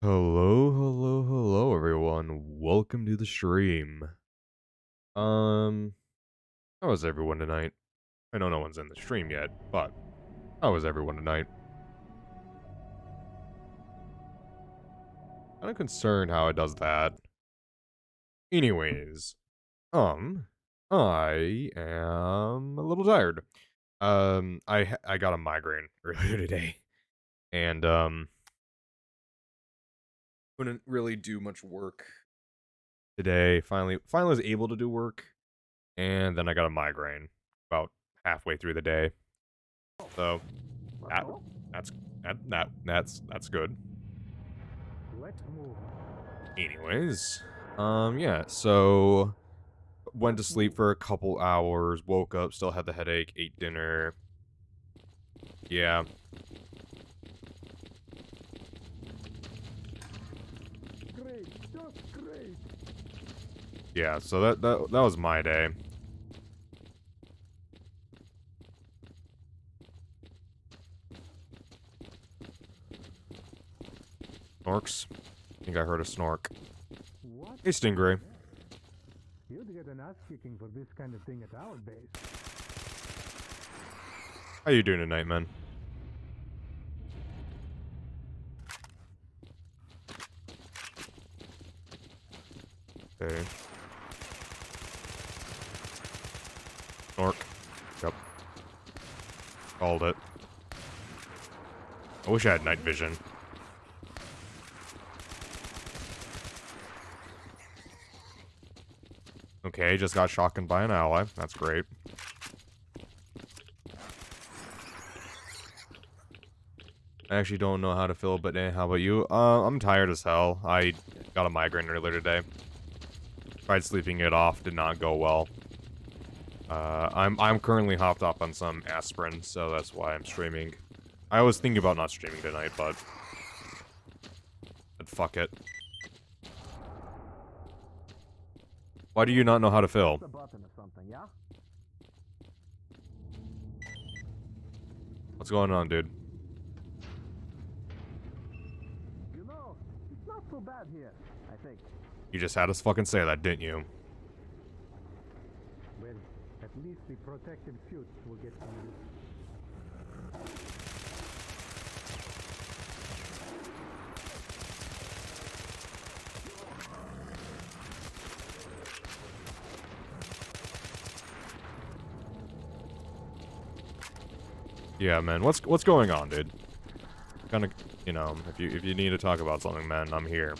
Hello, everyone. Welcome to the stream. Um, how is everyone tonight? I know no one's in the stream yet, but how is everyone tonight? Kind of concerned how it does that. Anyways, um, I am a little tired. I got a migraine earlier today, and couldn't really do much work today. Finally was able to do work, and then I got a migraine about halfway through the day. So that that's that's good. Let's move. Anyways, yeah. So went to sleep for a couple hours. Woke up, still had the headache. Ate dinner. Yeah. Great, just great. Yeah. So that was my day. Snorks. I think I heard a snork. What? Hey, Stingray. You'd get an ass kicking for this kind of thing at our base. How you doing tonight, man? Okay. Snork. Yep. Called it. I wish I had night vision. Okay, just got shotgunned by an ally. That's great. I actually don't know how to feel, but how about you? I'm tired as hell. I got a migraine earlier today. Tried sleeping it off, did not go well. I'm currently hopped up on some aspirin, so that's why I'm streaming. I was thinking about not streaming tonight, but fuck it. Why do you not know how to feel? The button or something, yeah? What's going on, dude? You know, it's not so bad here, I think. You just had us fucking say that, didn't you? Well, at least the protective suits will get used. Yeah, man. What's going on, dude? Kind of, you know, if you need to talk about something, man, I'm here.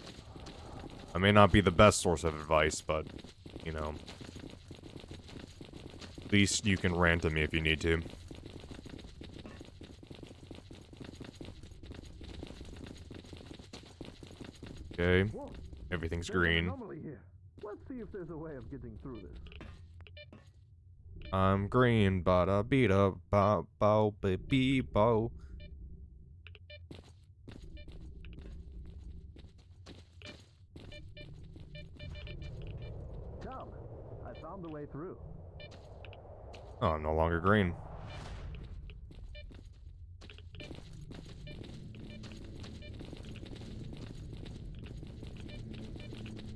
I may not be the best source of advice, but you know, at least you can rant to me if you need to. Okay, Whoa, everything's there's an green. anomaly here. Let's see if there's a way of getting through this. I'm green, bada beada ba bow baby bow. Come, I found the way through. Oh, I'm no longer green.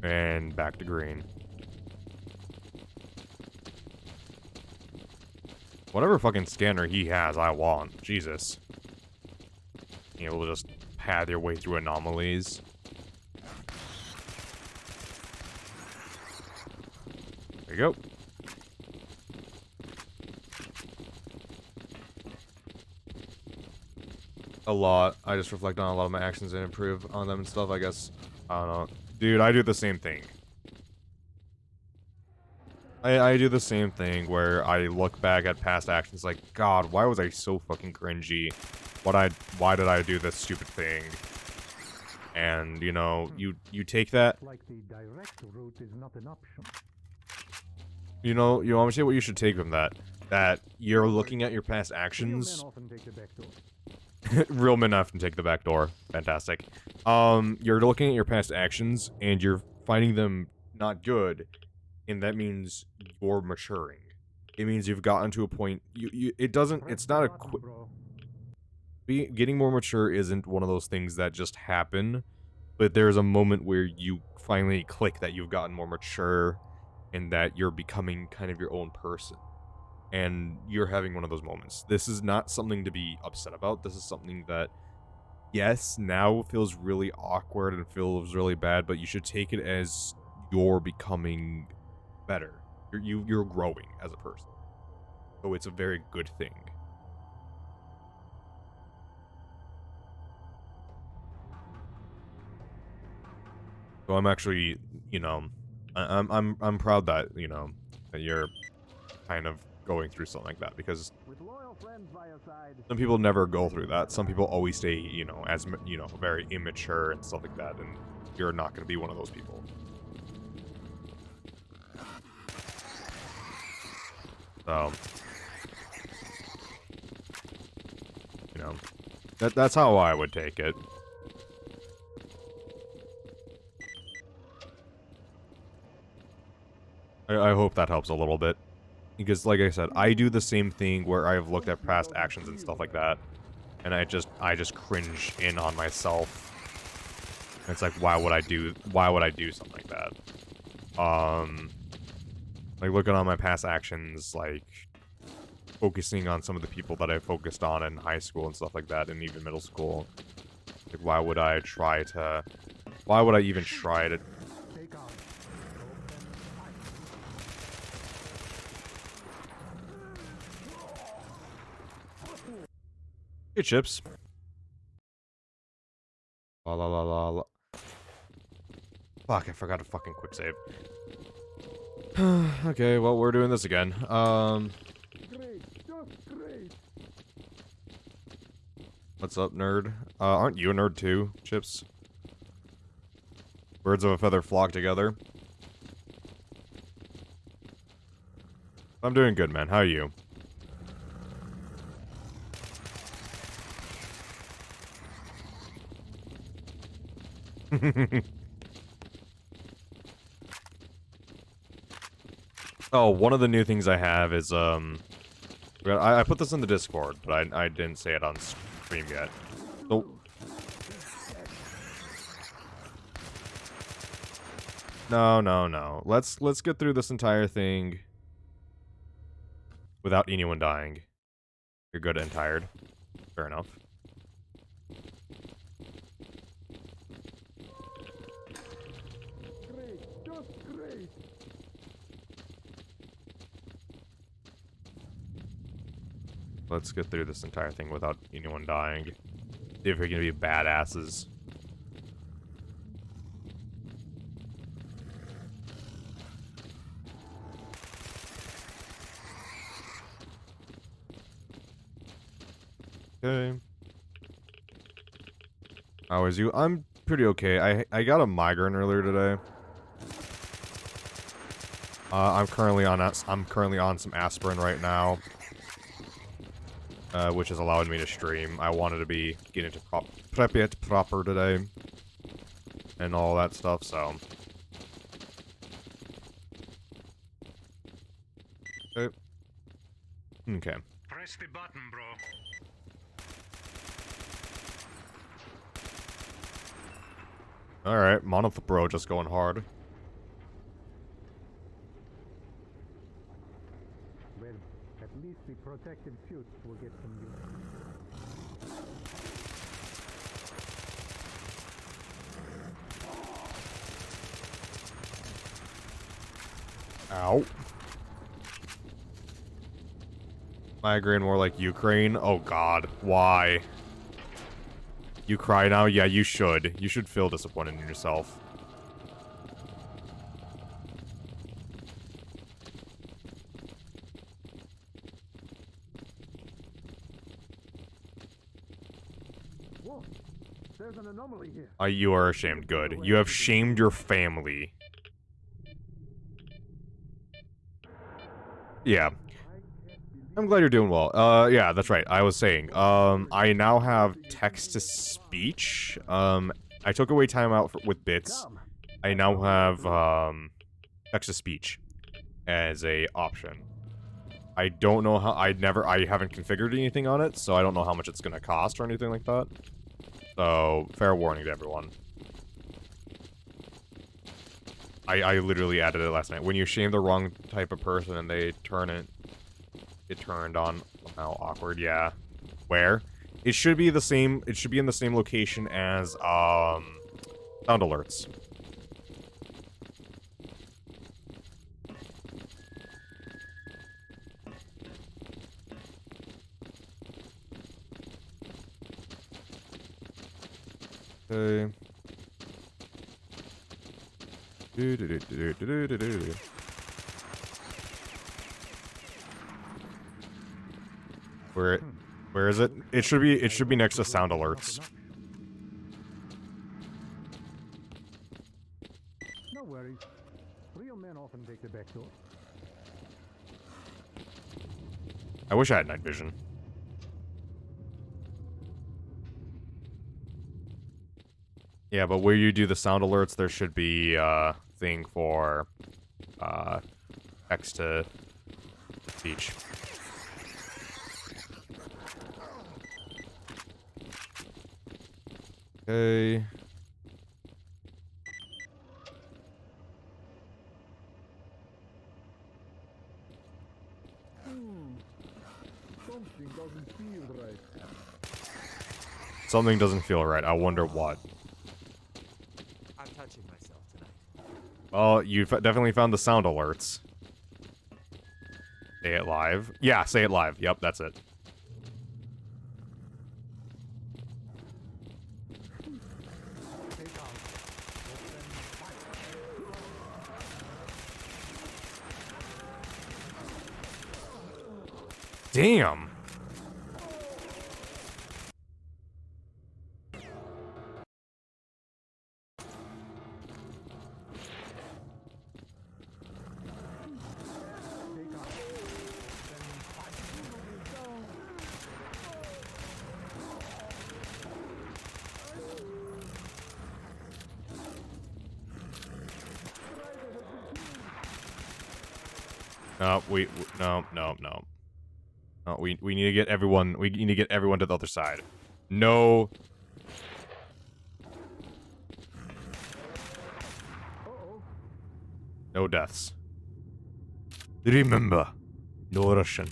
And back to green. Whatever fucking scanner he has, I want. Jesus. Being able to just pad your way through anomalies. There you go. A lot. I just reflect on a lot of my actions and improve on them and stuff, I guess. I don't know. Dude, I do the same thing. I do the same thing where I look back at past actions like, God, why was I so fucking cringy? Why did I do this stupid thing? And, you know, you take that, Like the direct route is not an option. you know want me to say what you should take from that? That you're looking at your past Real men actions. often take the back door. Real men often take the back door. Fantastic. You're looking at your past actions and you're finding them not good, and that means you're maturing. It means you've gotten to a point. It's not a bro. getting more mature isn't one of those things that just happen. but there's a moment where you finally click that you've gotten more mature and that you're becoming kind of your own person. And you're having one of those moments. This is not something to be upset about. This is something that, yes, now feels really awkward and feels really bad, but you should take it as you're becoming better. You're growing as a person. So it's a very good thing. So I'm actually, you know, I'm proud that, you know, that you're kind of going through something like that, because some people never go through that. Some people always stay, you know, as, you know, very immature and stuff like that, and you're not going to be one of those people. So, you know, that's how I would take it. I hope that helps a little bit. Because, like I said, I do the same thing where I've looked at past actions and stuff like that, and I just cringe in on myself. And it's like, why would I do something like that? Like, looking on my past actions, like, focusing on some of the people that I focused on in high school and stuff like that, and even middle school. Like, why would I even try to... Hey, Chips. La la la la la. Fuck, I forgot to fucking quick save. Okay, well, we're doing this again. What's up, nerd? Aren't you a nerd too, Chips? Birds of a feather flock together. I'm doing good, man. How are you? Oh, one of the new things I have is, I put this in the Discord, but I didn't say it on stream yet. So... No. Let's get through this entire thing without anyone dying. You're good and tired. Fair enough. Let's get through this entire thing without anyone dying. See if we can be badasses. Okay. How is you? I'm pretty okay. I got a migraine earlier today. I'm currently on some aspirin right now. Which is allowing me to stream. I wanted to be getting into Pripyat proper today. And all that stuff, so. Okay. Okay. Press the button, bro. Alright, Monolith Bro just going hard. Well, at least the protective suits will get some use. Ow. Migraine more like Ukraine? Oh god, why? You cry now? Yeah, you should. You should feel disappointed in yourself. Whoa, there's an anomaly here. You are ashamed. Good. You have shamed your family. Yeah. I'm glad you're doing well. Yeah, that's right. I was saying, I now have text-to-speech. I took away timeout with bits. I now have, text-to-speech as a option. I don't know how, I haven't configured anything on it, so I don't know how much it's gonna cost or anything like that. So, fair warning to everyone. I literally added it last night. When you shame the wrong type of person and they turn it, it turned on somehow awkward. Yeah. Where? It should be the same. It should be in the same location as sound alerts. Okay. Where is it? It should be next to sound alerts. No worries. Real men often take the back door. I wish I had night vision. Yeah, but where you do the sound alerts, there should be a thing for text to speech. Okay. Something doesn't feel right. Something doesn't feel right. I wonder what. I'm touching myself tonight. Well, you definitely found the sound alerts. Say it live. Yeah, say it live. Yep, that's it. Damn. No, no. No, we need to get everyone. We need to get everyone to the other side. No. No deaths. Remember, no Russian.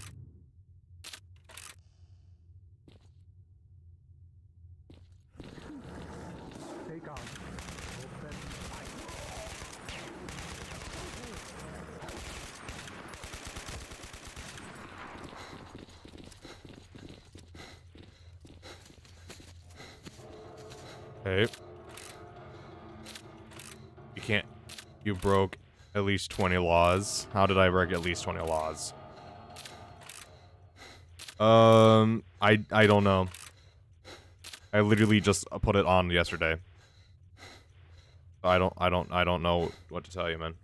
Take on. Hey. You can't. You broke at least 20 laws. How did I break at least 20 laws? I don't know. I literally just put it on yesterday. I don't know what to tell you, man.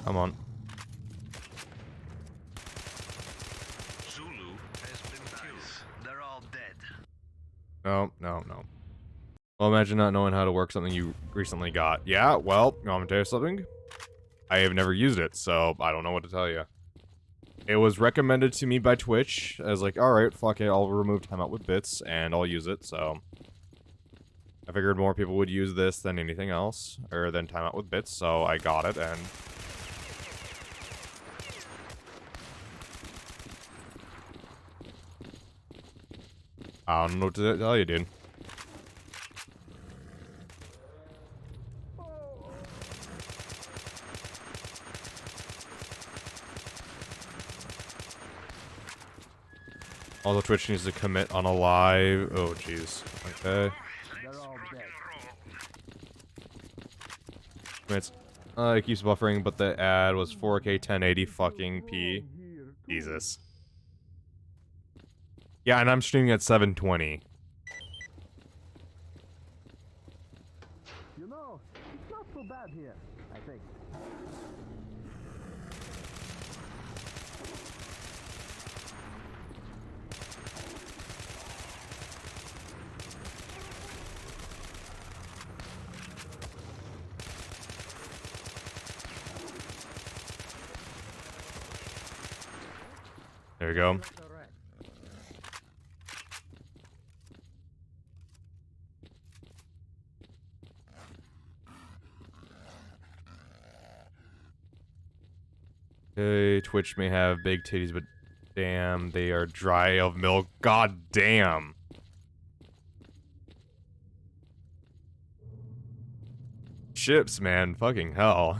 Come on. Zulu has been killed. They're all dead. No. Well, imagine not knowing how to work something you recently got. Yeah, well, you want me to tell you something? I have never used it, so I don't know what to tell you. It was recommended to me by Twitch. I was like, alright, fuck it, I'll remove timeout with bits, and I'll use it, so... I figured more people would use this than anything else, or than timeout with bits, so I got it, and... I don't know what to tell you, dude. Although Twitch needs to commit on a live... Oh, jeez. Okay. They're all dead. Commits. It keeps buffering, but the ad was 4K 1080 fucking P. Here. Jesus. Yeah, and I'm streaming at 720. You know, it's not so bad here, I think. There we go. Okay, Twitch may have big titties, but damn, they are dry of milk. God damn. Chips, man. Fucking hell.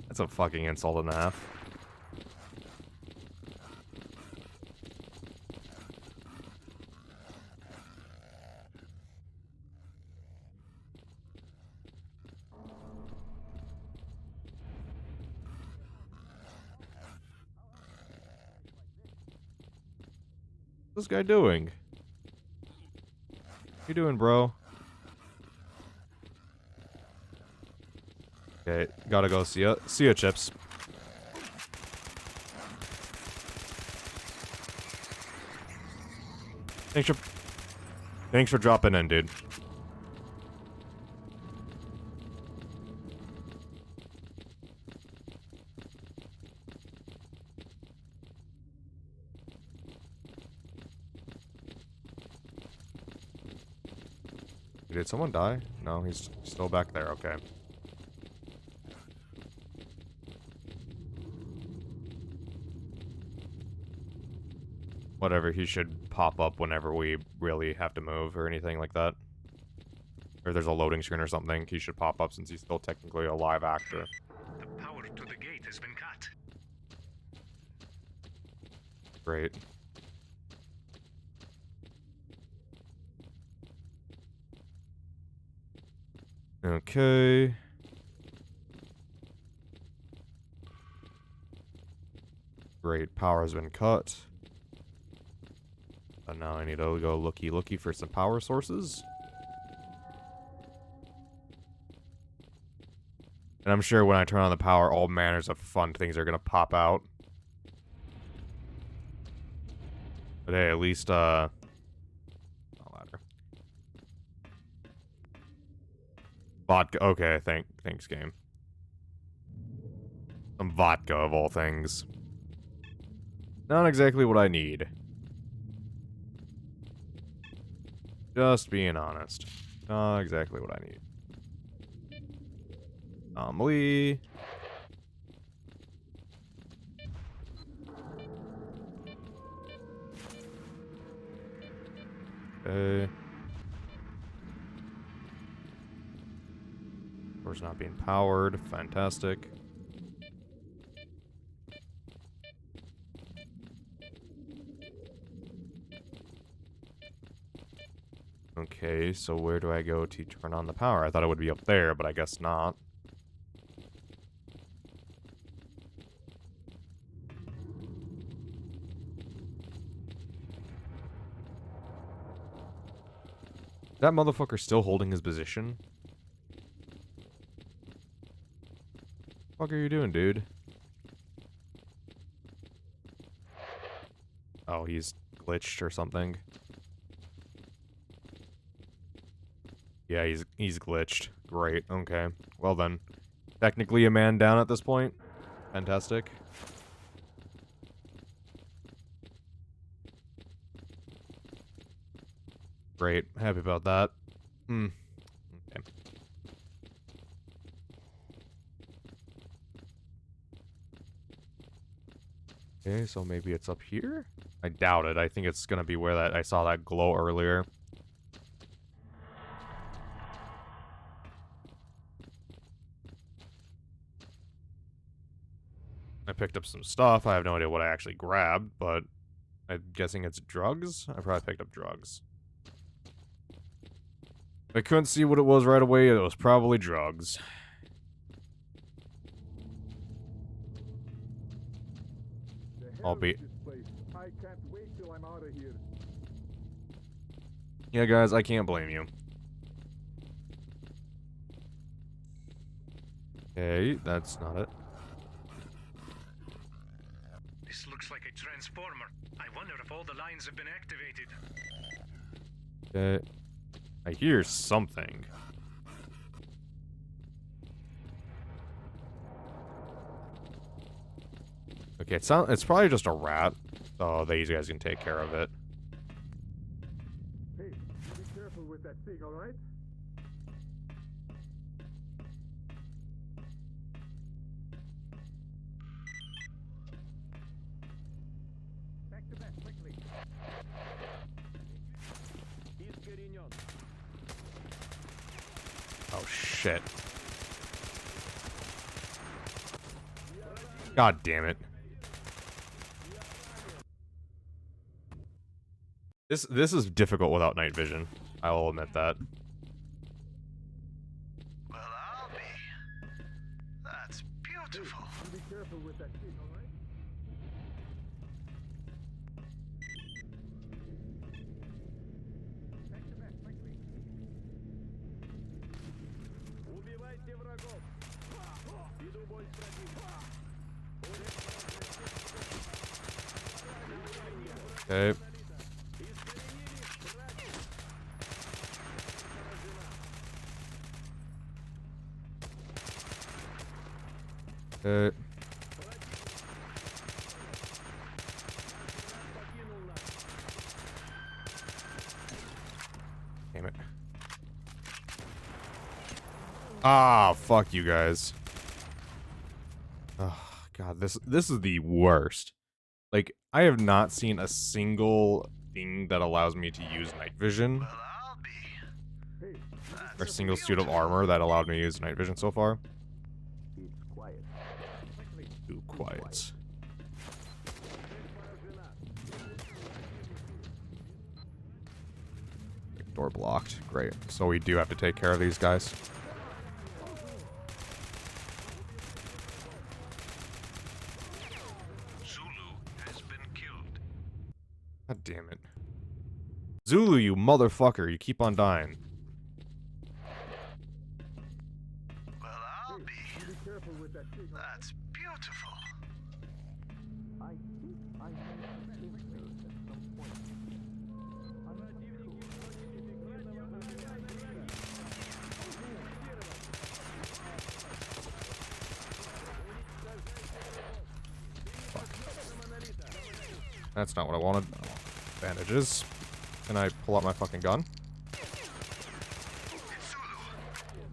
That's a fucking insult and a half. What's this guy doing? What you doing, bro? Okay, gotta go see ya. See ya, Chips. Thanks for dropping in, dude. Did someone die? No, he's still back there. Okay. Whatever, he should pop up whenever we really have to move or anything like that. Or there's a loading screen or something. He should pop up since he's still technically a live actor. The power to the gate has been cut. Great. Okay. Great, power has been cut. But now I need to go looky for some power sources. And I'm sure when I turn on the power, all manners of fun things are gonna pop out. But hey, at least, oh, ladder. Vodka, okay, thanks, game. Some vodka, of all things. Not exactly what I need. Just being honest. Not exactly what I need. Lee. Okay. Door's not being powered. Fantastic. Okay, so where do I go to turn on the power? I thought it would be up there, but I guess not. That motherfucker still holding his position? What the fuck are you doing, dude? Oh, he's glitched or something. Yeah, he's glitched. Great, okay. Well then. Technically a man down at this point. Fantastic. Great, happy about that. Okay. Okay, so maybe it's up here? I doubt it. I think it's gonna be where I saw that glow earlier. I picked up some stuff. I have no idea what I actually grabbed, but I'm guessing it's drugs? I probably picked up drugs. I couldn't see what it was right away. It was probably drugs. I'll be... This place. I can't wait till I'm out of here. Yeah, guys, I can't blame you. Okay, that's not it. This looks like a transformer. I wonder if all the lines have been activated. Okay. I hear something. Okay, it's probably just a rat. So these guys can take care of it. Hey, be careful with that thing, alright? Back to back, quickly. Oh, shit. God damn it. This is difficult without night vision. I will admit that. Well, I'll be. That's beautiful. Be careful with that thing, alright? Back to back, quickly. Убивайте врагов! Иду бой с противником. Okay. Okay. Damn it. Ah, fuck you guys. Oh, God, this is the worst. Like, I have not seen a single thing that allows me to use night vision, Well, I'll be. Hey, or a single suit of armor that allowed me to use night vision so far. it's quiet. Quickly. Too quiet. Door blocked. Great. So we do have to take care of these guys. Zulu has been killed. God damn it. Zulu, you motherfucker. You keep on dying. Well, I'll be. Be careful with that thing. That's beautiful. I think I may have seen her at some point. That's not what I wanted. Bandages. Can I pull out my fucking gun? It's Zulu.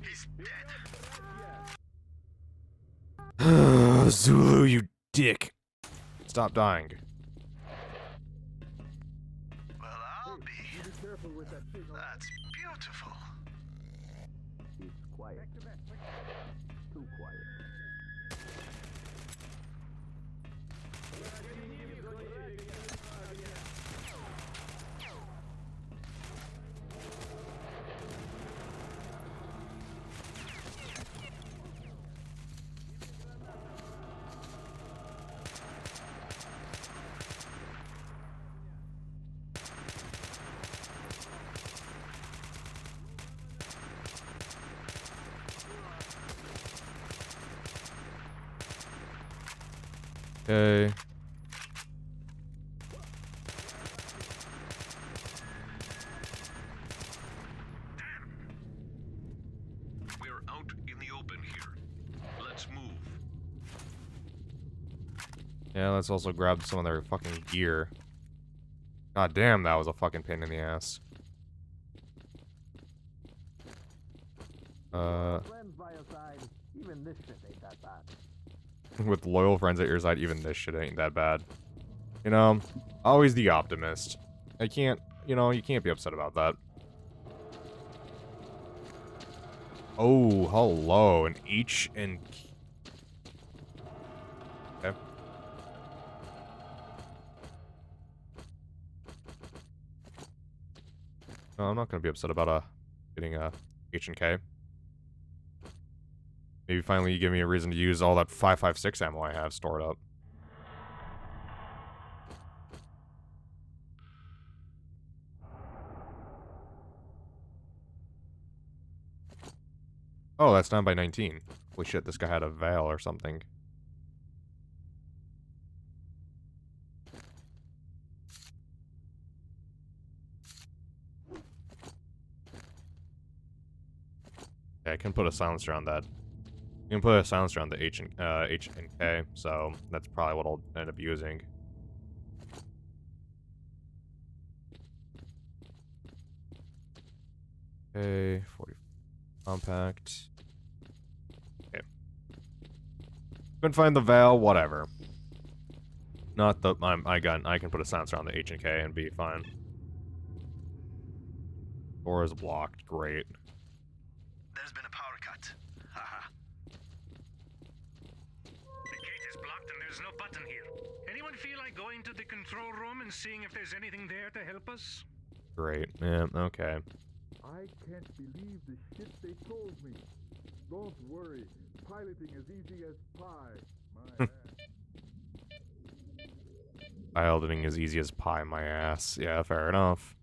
He's dead. Zulu, you dick. Stop dying. Well, I'll be. Be careful with that thing. That's beautiful. It's quiet. Too quiet. Okay. We're out in the open here. Let's move. Yeah, let's also grab some of their fucking gear. God damn, that was a fucking pain in the ass. Friends by your side. Even this shit ain't that bad. With loyal friends at your side, even this shit ain't that bad. You know, always the optimist. I can't, you know, you can't be upset about that. Oh, hello, an H and... Okay. No, I'm not gonna be upset about, getting a H and K. Maybe finally you give me a reason to use all that 5.56 ammo I have stored up. Oh, that's down by 19. Holy shit, this guy had a veil or something. Yeah, I can put a silencer on that. You can put a silencer on the H and K, so that's probably what I'll end up using. Okay, 40 compact. Okay. Couldn't find the veil, whatever. Not the I can put a silencer on the H and K and be fine. Door is blocked, great. There's been a power cut. Haha. The gate is blocked and there's no button here. Anyone feel like going to the control room and seeing if there's anything there to help us? Great. Yeah, okay. I can't believe the shit they told me. Don't worry, piloting as easy as pie. My ass. Piloting as easy as pie, my ass. Yeah, fair enough.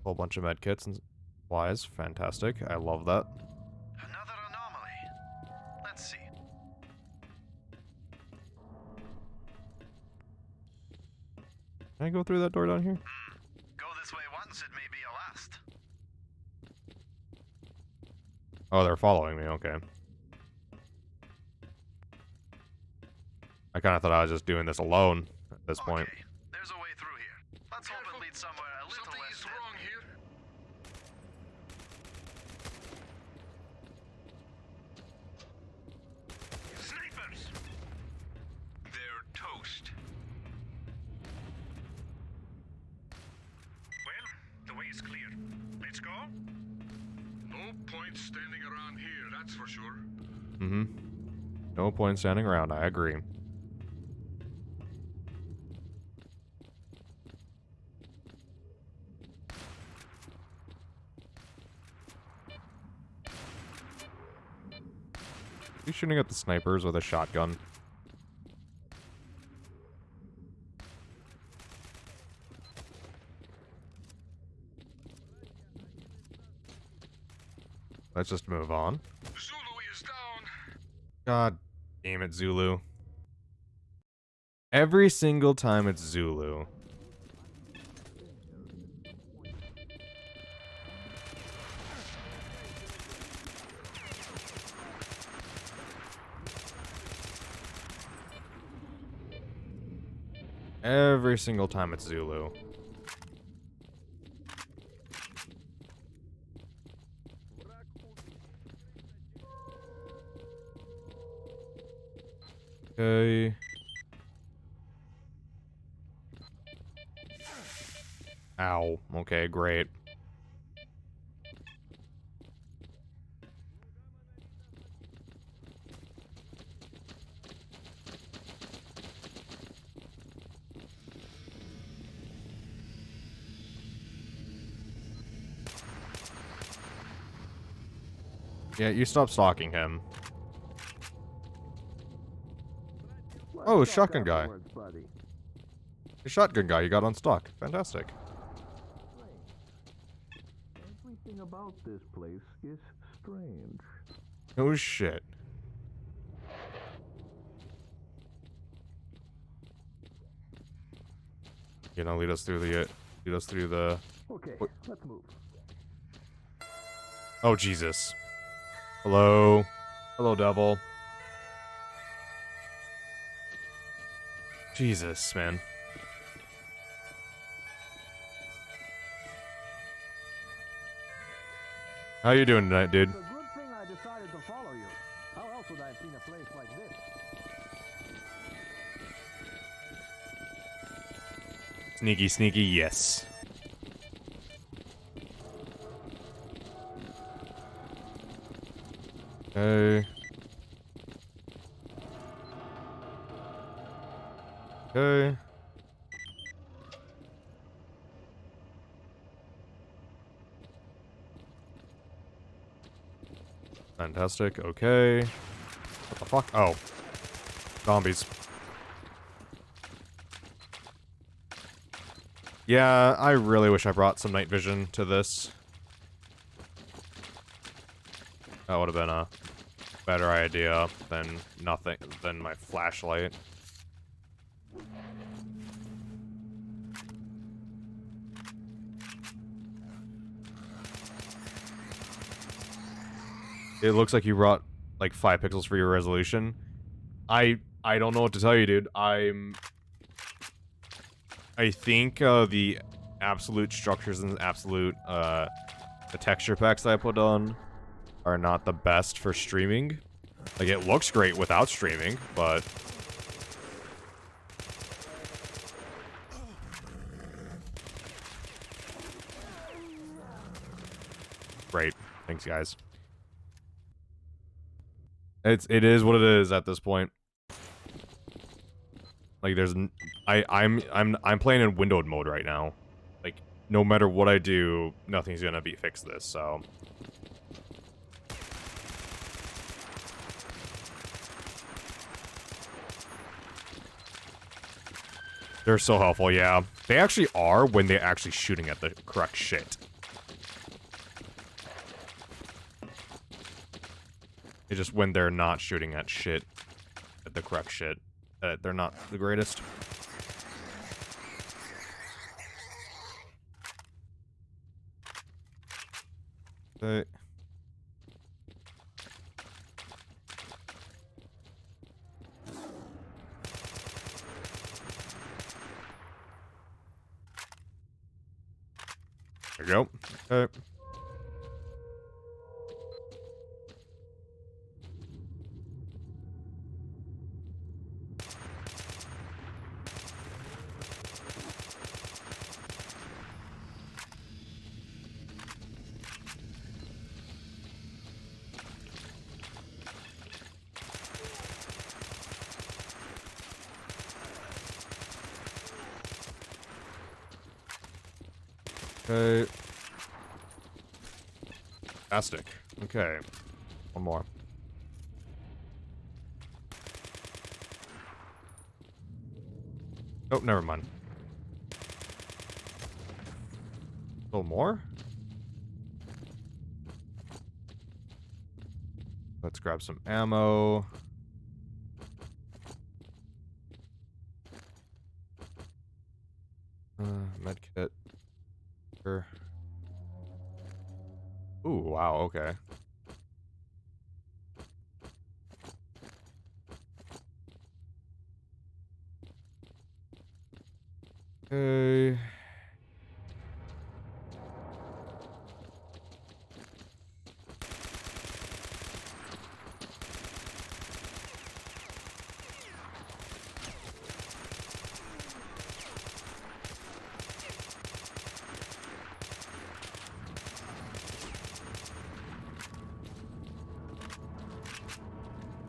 Whole bunch of med kits and supplies. Fantastic. I love that. Another anomaly. Let's see. Can I go through that door down here? Go this way once, it may be your last. Oh, they're following me. Okay. I kind of thought I was just doing this alone at this point. Okay, there's a way through here. Let's hope it leads somewhere a little less deadly. wrong here. Snipers! They're toast. Well, the way is clear. Let's go. No point standing around here, that's for sure. Mm-hmm. No point standing around. I agree. You shooting at the snipers with a shotgun? Let's just move on. Zulu is down. God damn it, Zulu. Every single time it's Zulu. Every single time it's Zulu. Okay. Ow. Okay, great. Yeah, you stop stalking him. Oh, shotgun guy. The shotgun guy you got on stock. Fantastic. Everything about this place is strange. Oh shit. You know, lead us through the Okay, What? let's move. Oh Jesus. Hello. Hello, devil. Jesus, man. How you doing tonight, dude? It's a good thing I decided to follow you. How else would I have seen a place like this? Sneaky, sneaky, yes. Okay. Okay. Fantastic. Okay. What the fuck? Oh. Zombies. Yeah, I really wish I brought some night vision to this. That would have been a better idea than nothing, than my flashlight. It looks like you brought like 5 pixels for your resolution. I don't know what to tell you, dude. I think the absolute structures and absolute the texture packs that I put on are not the best for streaming. Like, it looks great without streaming, but great. Thanks, guys. It is what it is at this point. Like, there's I'm playing in windowed mode right now. Like, no matter what I do, nothing's gonna fix this. So they're so helpful. Yeah, they actually are when they're actually shooting at the correct shit. It's just when they're not shooting at shit, at the correct shit, they're not the greatest. But there you go. Okay. Okay. Fantastic. Okay. One more. Oh, never mind. A little more? Let's grab some ammo. Medkit. Sure. Ooh, wow, okay. Okay.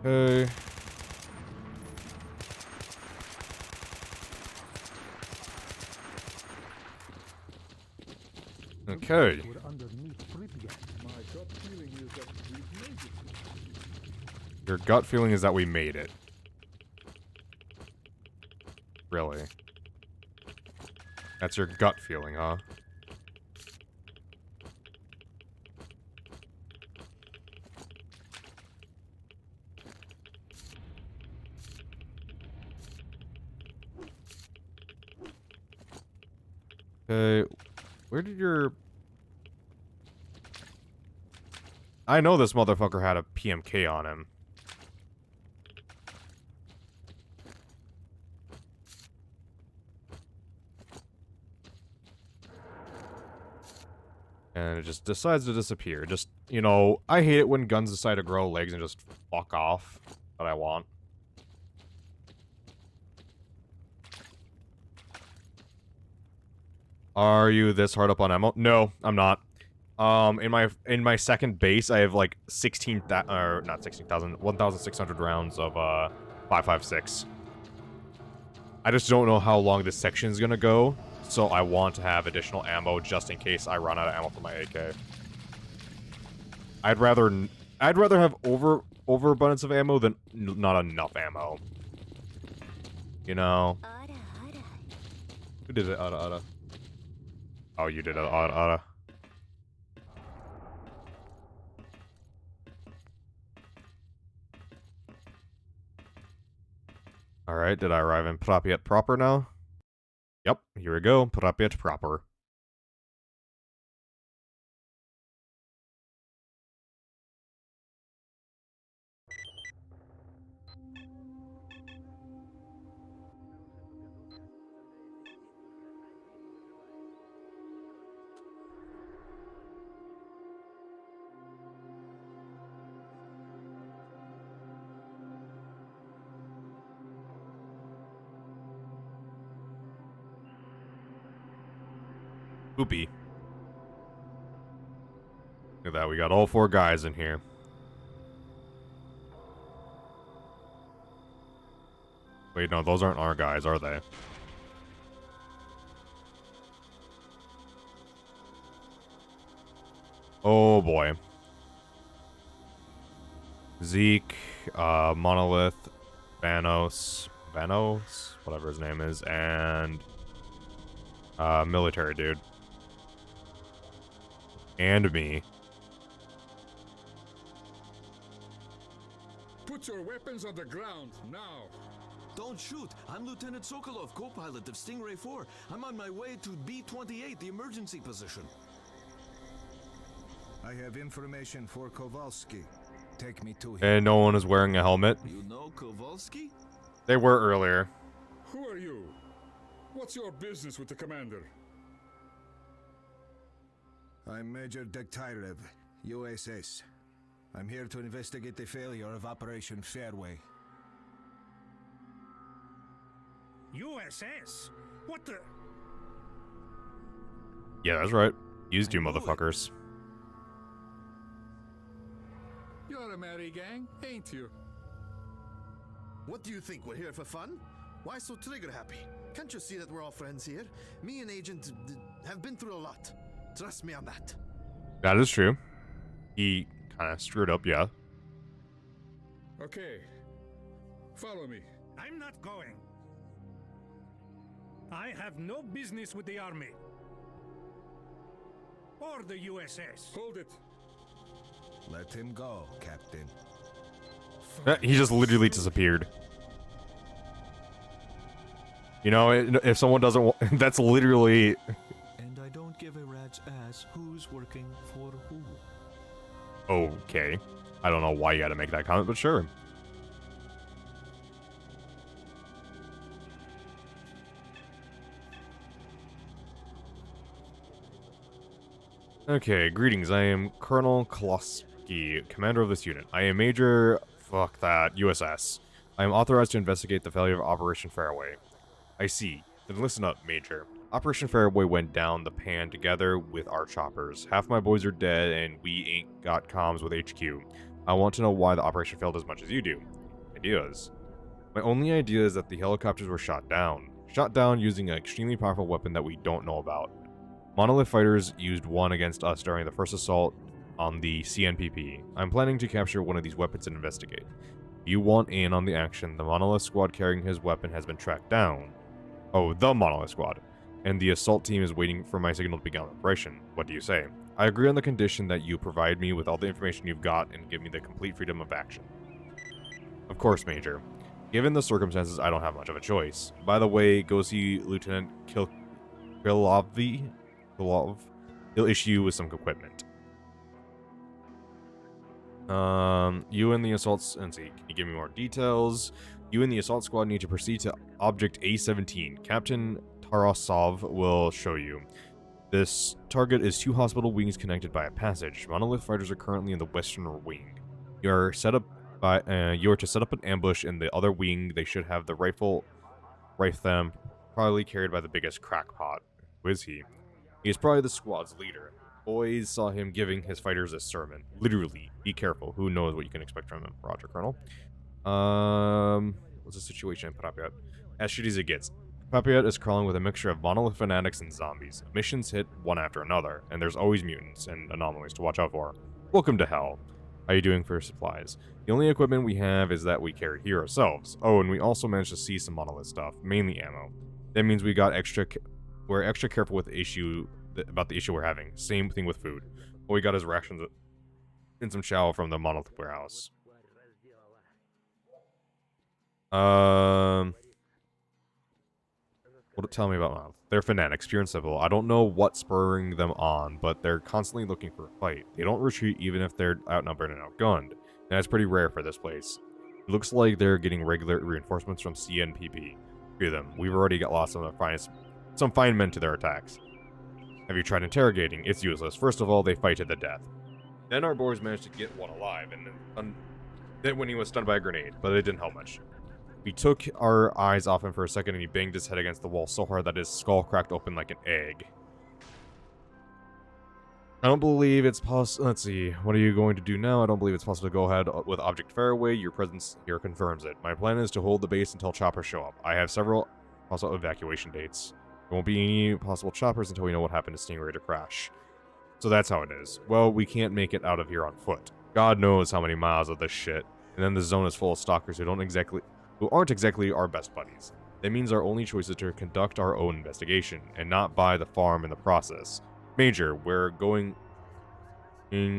Okay. Okay. We're underneath Pripyat. My gut feeling is that we've made it. Your gut feeling is that we made it. Really? That's your gut feeling, huh? Okay, where did your... I know this motherfucker had a PMK on him. And it just decides to disappear. Just, you know, I hate it when guns decide to grow legs and just fuck off. That I want. Are you this hard up on ammo? No, I'm not. In my second base, I have like 16,000, or not 16,000, 1,600 rounds of 5.56. I just don't know how long this section is gonna go, so I want to have additional ammo just in case I run out of ammo for my AK. I'd rather have overabundance of ammo than not enough ammo. You know. Who did it? Ada. Oh, you did it. Alright, did I arrive in Pripyat proper now? Yep, here we go. Pripyat proper. Poopy. Look at that, we got all 4 guys in here. Wait, no, those aren't our guys, are they? Oh boy. Zeke, Monolith, Vanos, whatever his name is, and military dude. And me. Put your weapons on the ground, now! Don't shoot! I'm Lieutenant Sokolov, co-pilot of Stingray 4. I'm on my way to B-28, the emergency position. I have information for Kowalski. Take me to him. And no one is wearing a helmet. You know Kowalski? They were earlier. Who are you? What's your business with the commander? I'm Major S.T.A.L.K.E.R, USS. I'm here to investigate the failure of Operation Fairway. USS? What the? Yeah, that's right. Used you motherfuckers. You're a merry gang, ain't you? What do you think? We're here for fun? Why so trigger happy? Can't you see that we're all friends here? Me and Agent have been through a lot. Trust me on that. That is true. He kind of screwed up, yeah. Okay. Follow me. I'm not going. I have no business with the army. Or the USS. Hold it. Let him go, Captain. He just literally disappeared. You know, if someone doesn't want... That's literally... And I don't give a rat's ass who's working for who. Okay. I don't know why you had to make that comment, but sure. Okay, greetings. I am Colonel Kloski, commander of this unit. I am Major... Fuck that. USS. I am authorized to investigate the failure of Operation Fairway. I see. Then listen up, Major. Operation Fairway went down the pan together with our choppers. Half my boys are dead, and we ain't got comms with HQ. I want to know why the operation failed as much as you do. Ideas. My only idea is that the helicopters were shot down. Shot down using an extremely powerful weapon that we don't know about. Monolith fighters used one against us during the first assault on the CNPP. I'm planning to capture one of these weapons and investigate. If you want in on the action, the Monolith squad carrying his weapon has been tracked down. Oh, the Monolith squad. And the assault team is waiting for my signal to begin operation. What do you say? I agree on the condition that you provide me with all the information you've got and give me the complete freedom of action. Of course, Major. Given the circumstances, I don't have much of a choice. By the way, go see Lieutenant Krylov. He'll issue you with some equipment. You and the assaults... Let's see, can you give me more details? You and the assault squad need to proceed to Object A-17. Captain Tarasov will show you. This target is 2 hospital wings connected by a passage. Monolith fighters are currently in the western wing. You are to set up an ambush in the other wing. They should have the rifle them, probably carried by the biggest crackpot. Who is he? He is probably the squad's leader. Boys saw him giving his fighters a sermon. Literally. Be careful. Who knows what you can expect from him. Roger, Colonel. What's the situation in Pripyat? As shitty as it gets. Pripyat is crawling with a mixture of monolith fanatics and zombies. Missions hit one after another, and there's always mutants and anomalies to watch out for. Welcome to hell. How are you doing for supplies? The only equipment we have is that we carry here ourselves. Oh, and we also managed to see some monolith stuff, mainly ammo. That means we're extra careful with the about the issue we're having. Same thing with food. All we got is rations and some chow from the monolith warehouse. Tell me about monolith. They're fanatics, pure and simple. I don't know what's spurring them on, but they're constantly looking for a fight. They don't retreat even if they're outnumbered and outgunned. And that's pretty rare for this place. It looks like they're getting regular reinforcements from CNPP. Fear them. We've already got lost some fine men to their attacks. Have you tried interrogating? It's useless. First of all, they fight to the death. Then our boys managed to get one alive, and then when he was stunned by a grenade, but it didn't help much. We took our eyes off him for a second, and he banged his head against the wall so hard that his skull cracked open like an egg. I don't believe it's possible. Let's see. What are you going to do now? I don't believe it's possible to go ahead with Object Fairway. Your presence here confirms it. My plan is to hold the base until choppers show up. I have several possible evacuation dates. There won't be any possible choppers until we know what happened to Stingray to crash. So that's how it is. Well, we can't make it out of here on foot. God knows how many miles of this shit. And then the zone is full of stalkers who aren't exactly our best buddies. That means our only choice is to conduct our own investigation, and not buy the farm in the process. Major, we're going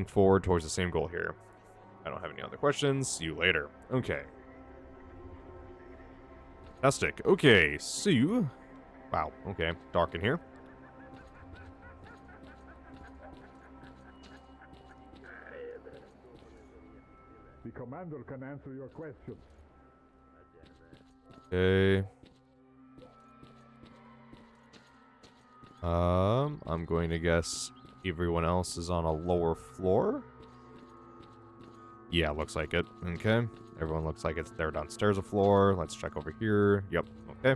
forward towards the same goal here. I don't have any other questions. See you later. Okay. Fantastic. Okay, see you. Wow, okay. Dark in here. The commander can answer your questions. Okay. I'm going to guess everyone else is on a lower floor. Yeah, looks like it. Okay. Everyone looks like they're downstairs a floor. Let's check over here. Yep. Okay.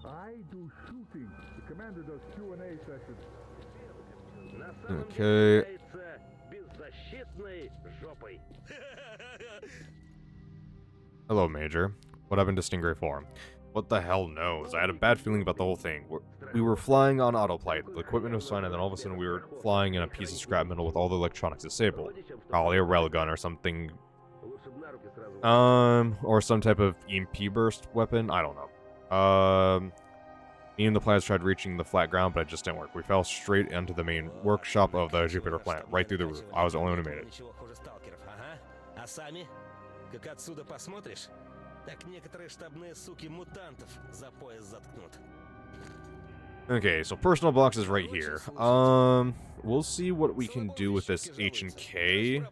I do shooting. The commander does Q&A sessions. Okay. Hello, Major. What happened to Stingray 4? What the hell knows? I had a bad feeling about the whole thing. We were flying on autopilot. The equipment was fine, and then all of a sudden we were flying in a piece of scrap metal with all the electronics disabled. Probably a railgun or something. Or some type of EMP burst weapon. I don't know. Me and the players tried reaching the flat ground, but it just didn't work. We fell straight into the main workshop of the Jupiter plant, right through the roof. I was the only one who made it. Okay, so personal box is right here. We'll see what we can do with this H&K.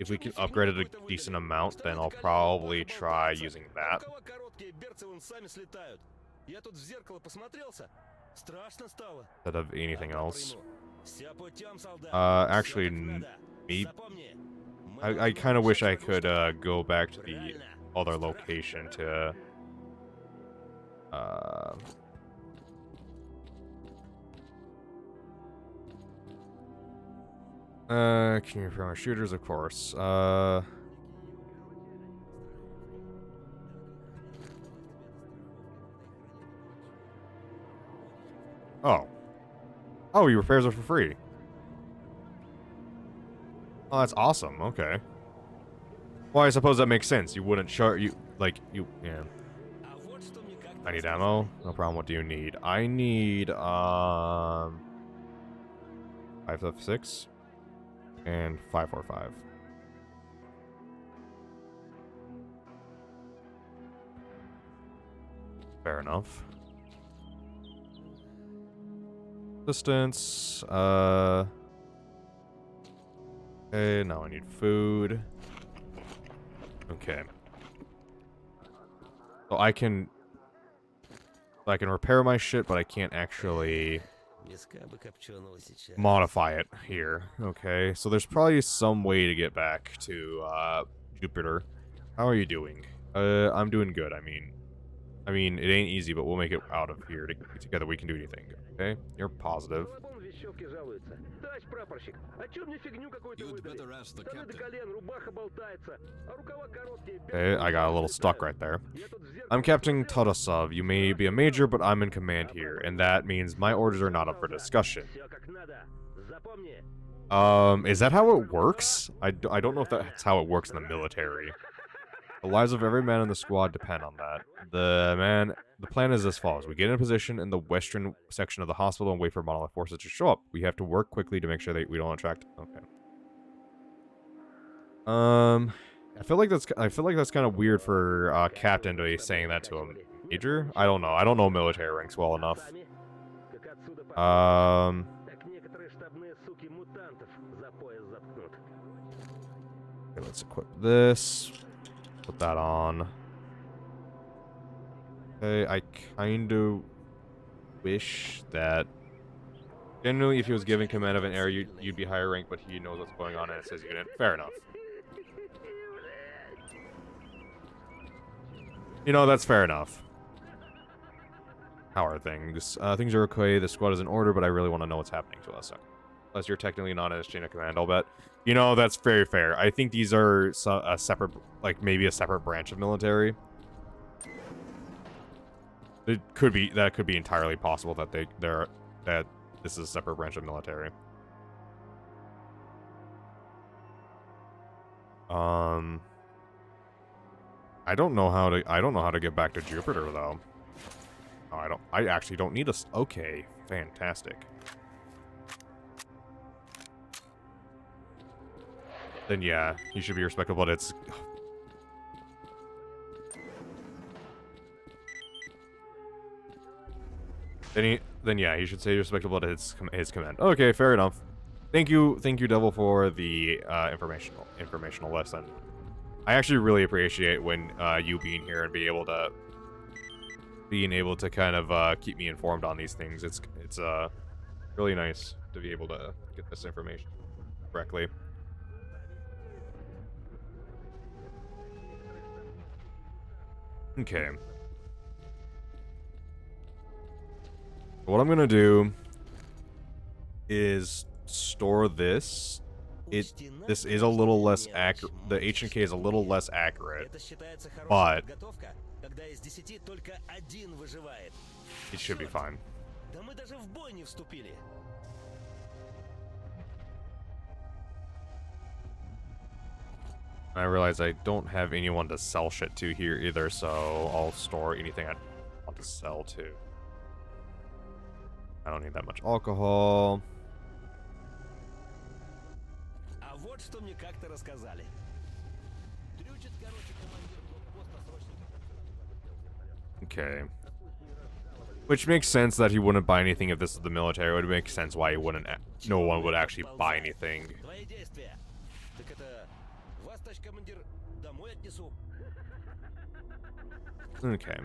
If we can upgrade it a decent amount, then I'll probably try using that. Instead of anything else. Actually, me. I kind of wish I could go back to the other location to can you repair my shooters? Of course. Oh, he repairs it for free. Oh, that's awesome. Okay. Well, I suppose that makes sense. You wouldn't yeah. I need ammo. No problem. What do you need? I need, 556 and 545. Fair enough. Distance, okay, now I need food. Okay. So I can repair my shit, but I can't actually modify it here. Okay, so there's probably some way to get back to Jupiter. How are you doing? I'm doing good. I mean, it ain't easy, but we'll make it out of here. Together we can do anything. Okay? You're positive. You'd better ask the captain. Okay, I got a little stuck right there. I'm Captain Tarasov. You may be a major, but I'm in command here, and that means my orders are not up for discussion. Is that how it works? I don't know if that's how it works in the military. The lives of every man in the squad depend on that. The plan is as follows. We get in a position in the western section of the hospital and wait for monolith forces to show up. We have to work quickly to make sure that we don't attract... Okay. I feel like that's kind of weird for Captain to be saying that to a Major. I don't know. I don't know military ranks well enough. Okay, let's equip this. Put that on. Okay, I kind of wish that... Generally, if he was given command of an area, you'd be higher rank, but he knows what's going on and it says you didn't. Fair enough. You know, that's fair enough. How are things? Things are okay. The squad is in order, but I really want to know what's happening to us. Unless you're technically not in his chain of command, I'll bet. You know, that's very fair. I think these are a separate, like, maybe a separate branch of military. It could be, that could be entirely possible that that this is a separate branch of military. I don't know how to get back to Jupiter though. Oh, I actually don't need a... Okay, fantastic. Then yeah, he should be respectable, but it's... Then yeah, he should say respectable to his command. Okay, fair enough. Thank you, Devil, for the informational lesson. I actually really appreciate when you being here and being able to kind of keep me informed on these things. It's really nice to be able to get this information correctly. Okay. What I'm gonna do is store this. This is a little less accurate. The H&K is a little less accurate, but it should be fine. I realize I don't have anyone to sell shit to here either, so I'll store anything I want to sell to. I don't need that much alcohol. Okay. Which makes sense that he wouldn't buy anything if this is the military. It would make sense why he wouldn't. No one would actually buy anything. Okay.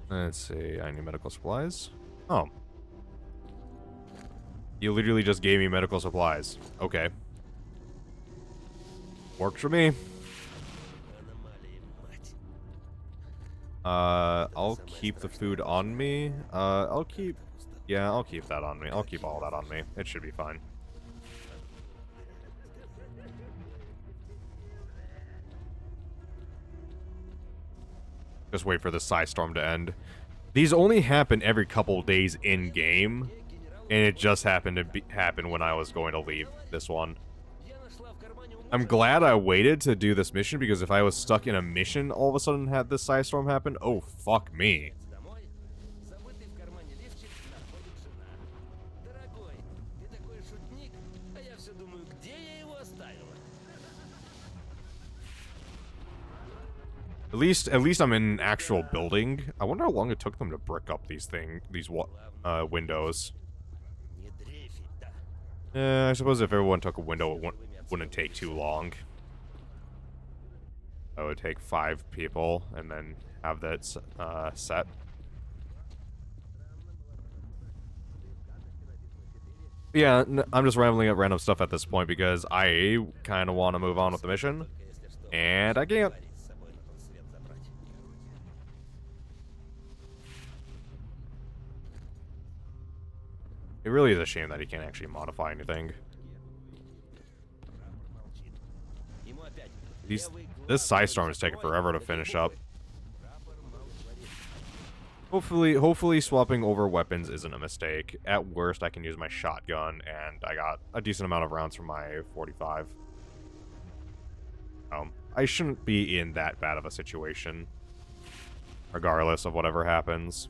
Let's see. I need medical supplies. Oh. You literally just gave me medical supplies. Okay. Works for me. I'll keep the food on me. I'll keep that on me. I'll keep all that on me. It should be fine. Just wait for the Psy-Storm to end. These only happen every couple days in-game, and it just happened to happen when I was going to leave this one. I'm glad I waited to do this mission, because if I was stuck in a mission all of a sudden had this Psy-Storm happen, oh, fuck me. At least I'm in an actual building. I wonder how long it took them to brick up these windows. I suppose if everyone took a window, it wouldn't take too long. I would take 5 people and then have that set. Yeah, I'm just rambling at random stuff at this point because I kind of want to move on with the mission, and I can't. It really is a shame that he can't actually modify anything. This Psy-Storm is taking forever to finish up. Hopefully swapping over weapons isn't a mistake. At worst, I can use my shotgun, and I got a decent amount of rounds from my 45. I shouldn't be in that bad of a situation, regardless of whatever happens.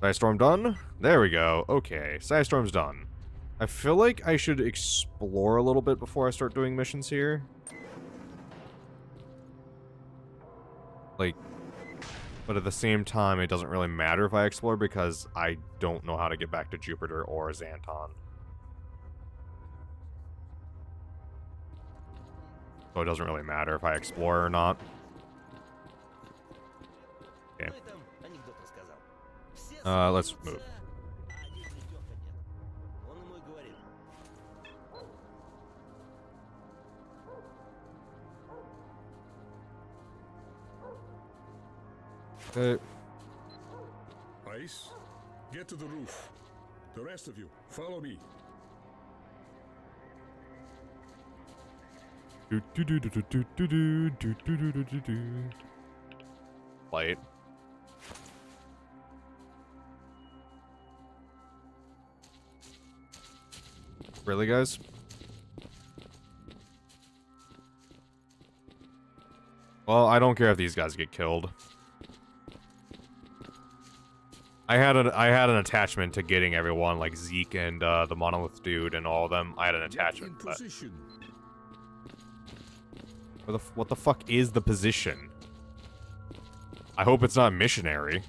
Psystorm done? There we go. Okay, Psystorm's done. I feel like I should explore a little bit before I start doing missions here. Like, but at the same time, it doesn't really matter if I explore because I don't know how to get back to Jupiter or Xanton. So it doesn't really matter if I explore or not. Okay. Let's move. Okay. Ice, get to the roof. The rest of you, follow me. Light. Really, guys? Well, I don't care if these guys get killed. I had an attachment to getting everyone, like Zeke and the Monolith dude and all of them. I had an attachment. But what the fuck is the position? I hope it's not missionary.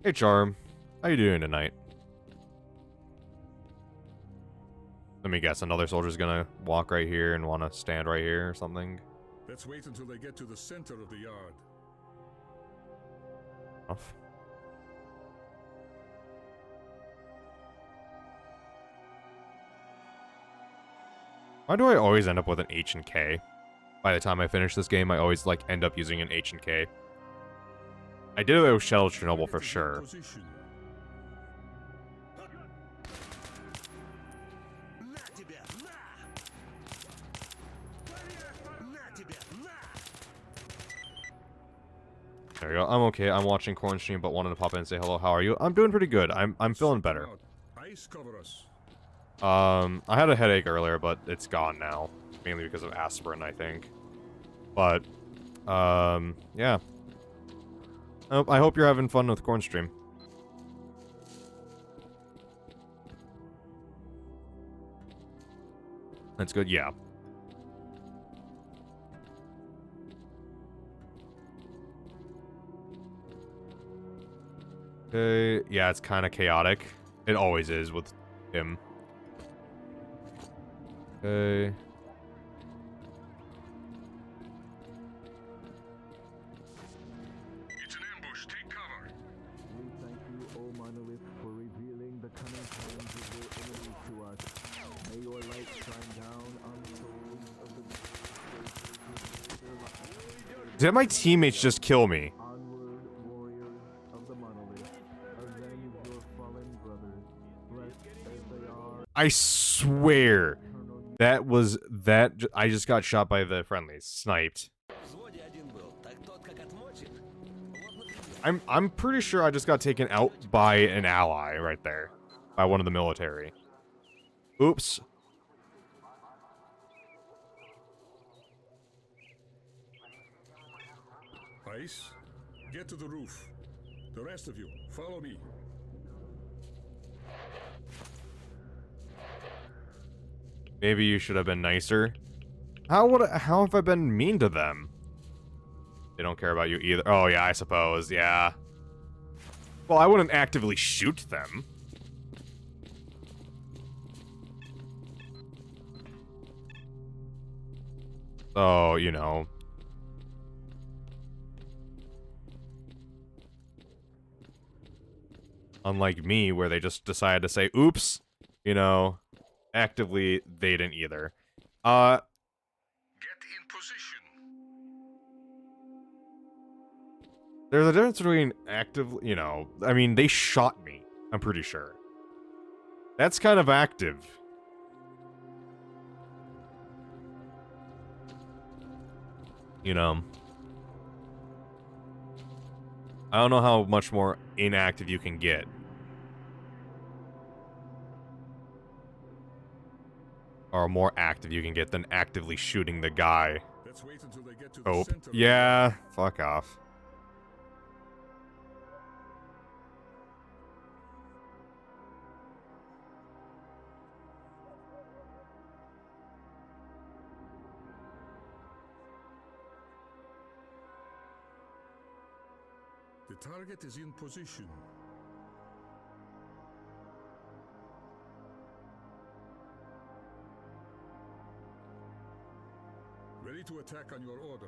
Hey, Charm. How you doing tonight? Let me guess, another soldier's gonna walk right here and want to stand right here or something. Let's wait until they get to the center of the yard. Off. Why do I always end up with an H and K? By the time I finish this game, I always, like, end up using an H and K. I did it with Shell Chernobyl for sure. There we go. I'm okay. I'm watching Corn Stream, but wanted to pop in and say hello. How are you? I'm doing pretty good. I'm feeling better. Ice cover us. I had a headache earlier, but it's gone now. Mainly because of aspirin, I think. But, yeah. I hope you're having fun with Corn Stream. That's good, yeah. Okay, yeah, it's kind of chaotic. It always is with him. Okay. It's an ambush. Take cover. We thank you, O Monolith, for revealing the cunning plans of your enemies to us. May your light shine down on the souls of the... Did my teammates just kill me? Onward, warriors of the Monolith, avenge your fallen brothers, blessed as they are. I swear I just got shot by the friendlies, sniped. I'm pretty sure I just got taken out by an ally right there, by one of the military. Oops. Ice, get to the roof. The rest of you, follow me. Maybe you should have been nicer. How have I been mean to them? They don't care about you either. Oh yeah, I suppose, yeah. Well, I wouldn't actively shoot them. So, you know. Unlike me, where they just decided to say, oops, you know. Actively, they didn't either. Get in position. There's a difference between active, you know, I mean, they shot me, I'm pretty sure. That's kind of active. You know. I don't know how much more inactive you can get. Or more active you can get than actively shooting the guy. Let's wait until they get to the Oh, center of the yeah, fuck off. The target is in position. Ready to attack on your order.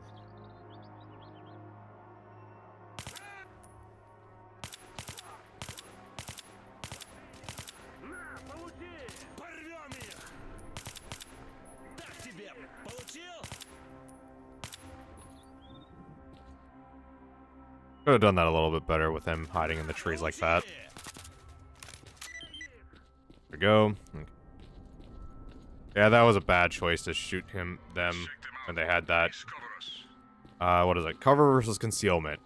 Could have done that a little bit better with him hiding in the trees like that. There we go. Yeah, that was a bad choice to shoot them when they had that. What is it? Cover versus concealment.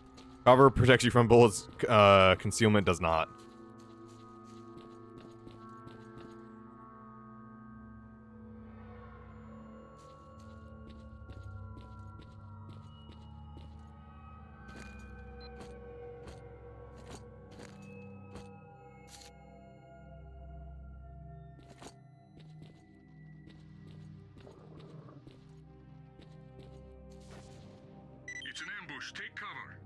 Cover protects you from bullets, concealment does not. It's an ambush. Take cover.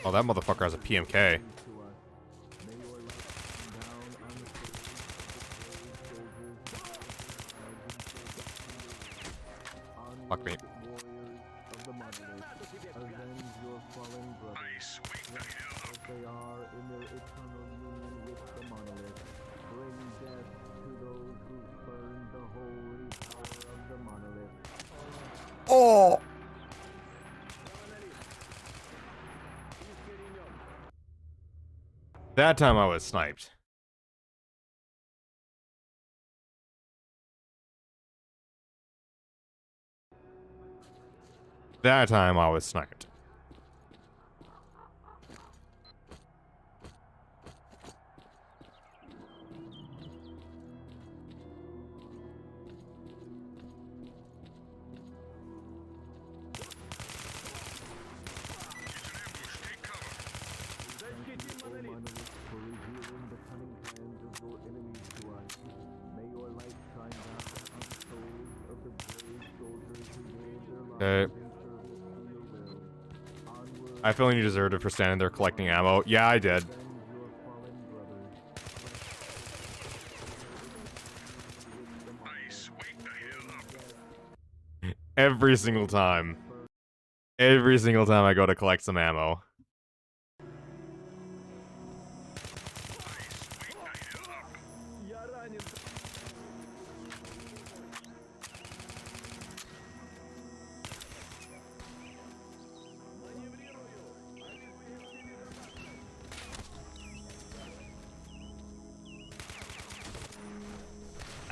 Oh, that motherfucker has a PMK. Fuck me. Ice, wake the hell up. They are in their eternal union with the monolith. Bring death to those who burn the holy power of the monolith. Oh! That time I was sniped. That time I was sniped. Okay. I feel like you deserved it for standing there collecting ammo. Yeah, I did. Ice, wake the hell up. Every single time. Every single time I go to collect some ammo.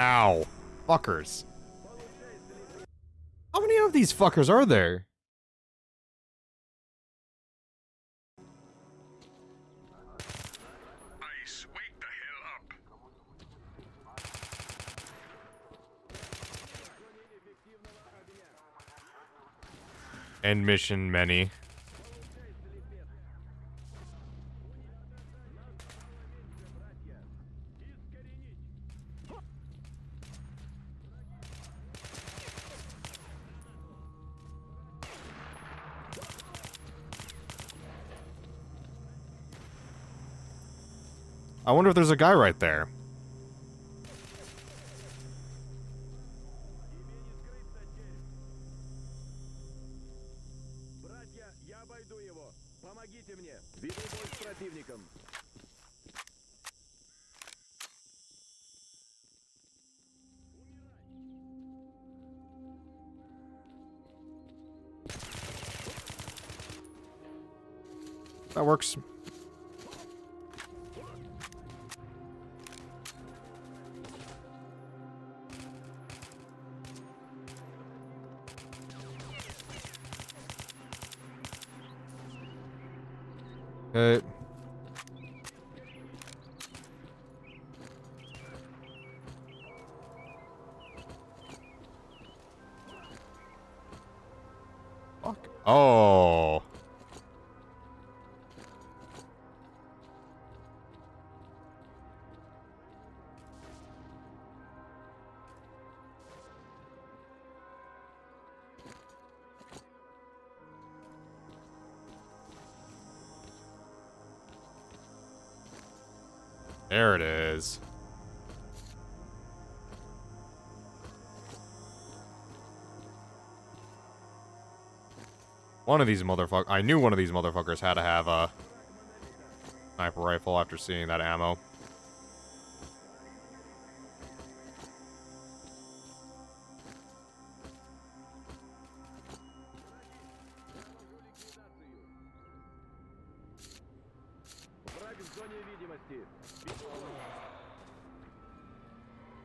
Ow. Fuckers. How many of these fuckers are there? Ice, wake the hell up. End mission many. I wonder if there's a guy right there. That works. Okay. Fuck. Oh. There it is. One of these motherfuckers. I knew one of these motherfuckers had to have a sniper rifle after seeing that ammo.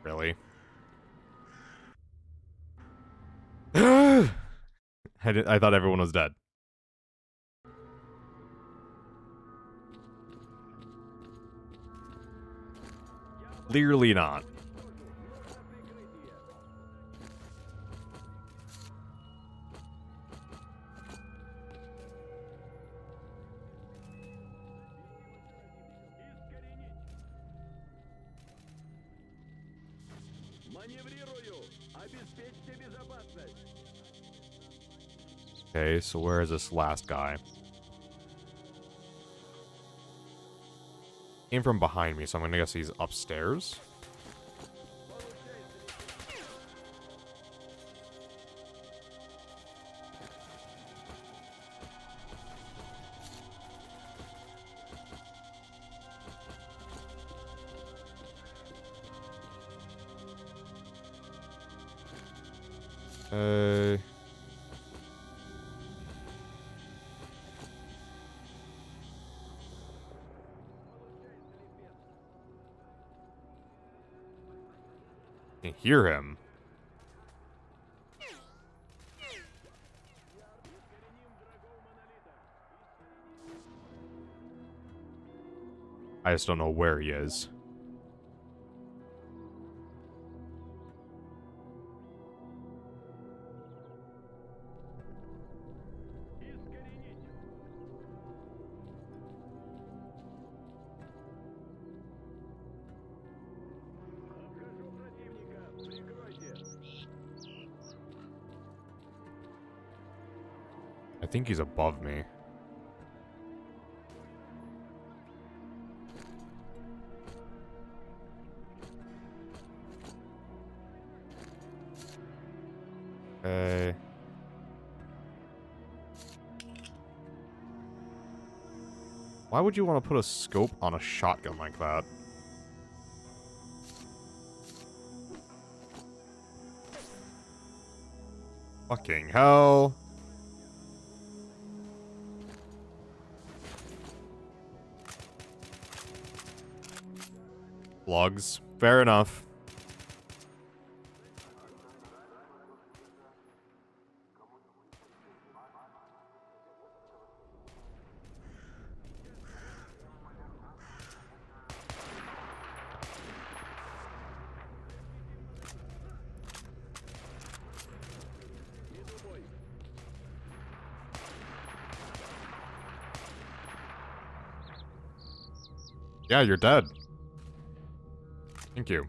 Really? I thought everyone was dead. Clearly not. Okay, so where is this last guy? Came from behind me, so I'm gonna guess he's upstairs. I can hear him. I just don't know where he is. I think he's above me. Okay. Why would you want to put a scope on a shotgun like that? Fucking hell. Slugs. Fair enough. Yeah, you're dead. Thank you.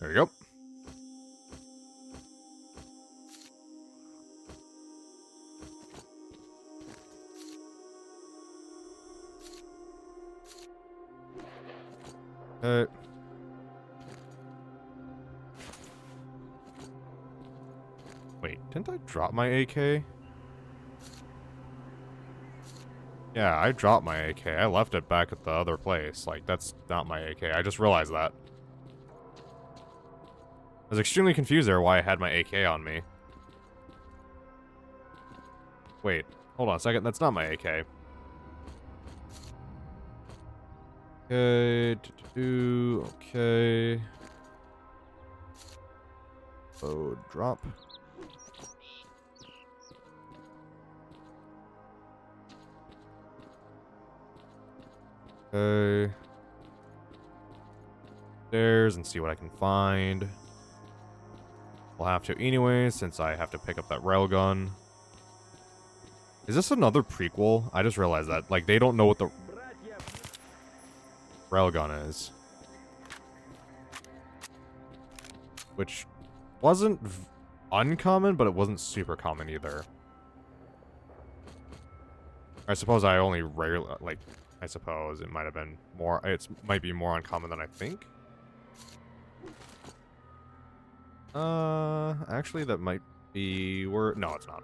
There you go. Wait, didn't I drop my AK? Yeah, I dropped my AK. I left it back at the other place. Like, that's not my AK. I just realized that. I was extremely confused there why I had my AK on me. Wait, hold on a second. That's not my AK. Okay, okay. Load, drop. Okay. Stairs and see what I can find. We'll have to anyway, since I have to pick up that railgun. Is this another prequel? I just realized that. Like, they don't know what the railgun is. Which wasn't uncommon, but it wasn't super common either. I suppose I only rarely, like, I suppose it might have been more, it might be more uncommon than I think. Actually, that might be worth, no, it's not.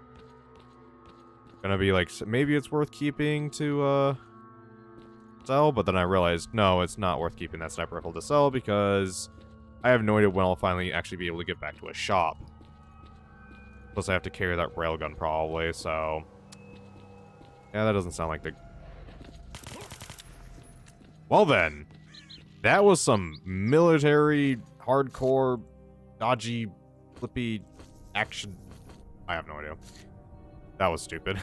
Gonna be like, maybe it's worth keeping to, sell, but then I realized, no, it's not worth keeping that sniper rifle to sell because I have no idea when I'll finally actually be able to get back to a shop. Plus, I have to carry that railgun probably, so... Yeah, that doesn't sound like the... Well then, that was some military, hardcore, dodgy, flippy action. I have no idea. That was stupid.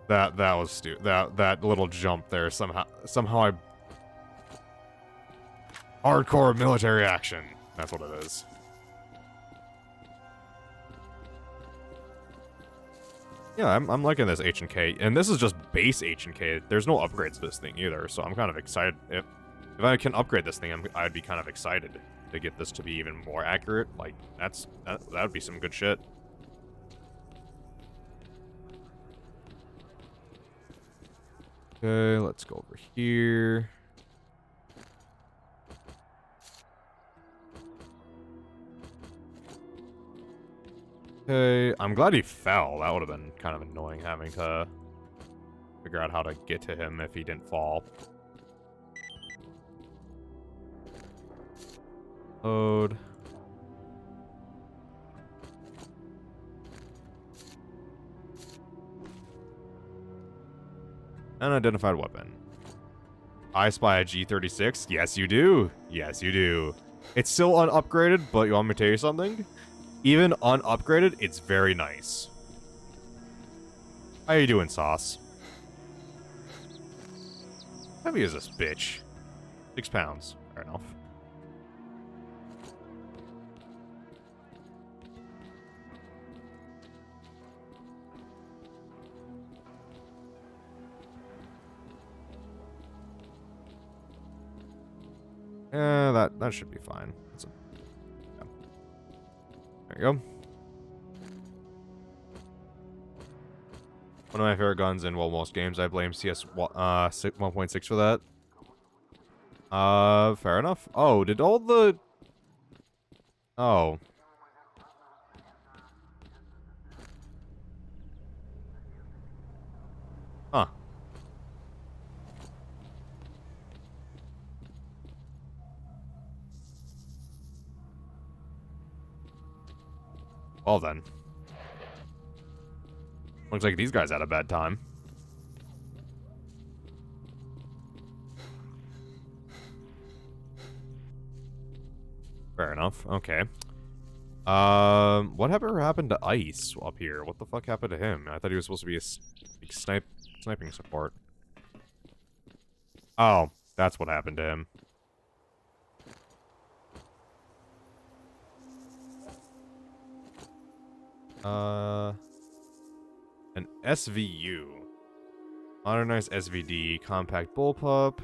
That was stupid. That little jump there somehow I... Hardcore military action. That's what it is. Yeah, I'm liking this H&K, and this is just base H&K. There's no upgrades to this thing either, so I'm kind of excited. If I can upgrade this thing, I'd be kind of excited to get this to be even more accurate. Like, that would be some good shit. Okay, let's go over here. Okay, I'm glad he fell. That would have been kind of annoying having to figure out how to get to him if he didn't fall. Load. Unidentified weapon. I spy a G36? Yes, you do. Yes, you do. It's still unupgraded, but you want me to tell you something? Even unupgraded, it's very nice. How you doing, Sauce? How heavy is this bitch? 6 pounds. Fair enough. Yeah, that should be fine. Yeah. There you go. One of my favorite guns in, well, most games. I blame CS 1.6 for that. Fair enough. Oh, did all the... Oh. Huh. Well then. Looks like these guys had a bad time. Fair enough. Okay. Whatever happened to Ice up here? What the fuck happened to him? I thought he was supposed to be a sniping support. Oh, that's what happened to him. An SVU. Modernized SVD. Compact bullpup.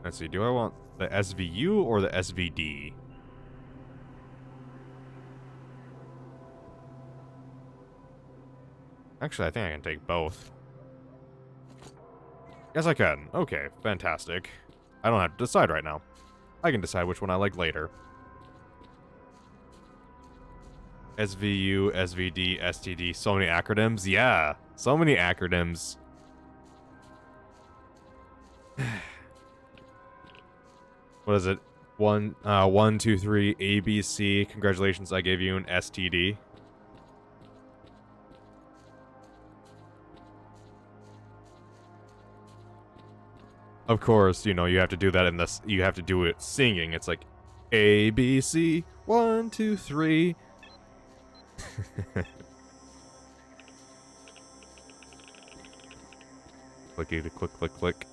Let's see, do I want the SVU or the SVD? Actually, I think I can take both. Yes, I can. Okay, fantastic. I don't have to decide right now. I can decide which one I like later. SVU, SVD, STD, so many acronyms. Yeah, so many acronyms. What is it? 1, 2, 3, ABC. Congratulations, I gave you an STD. Of course, you know, you have to do that in this. You have to do it singing. It's like ABC, 1, 2, 3. Clicky to click, click, click.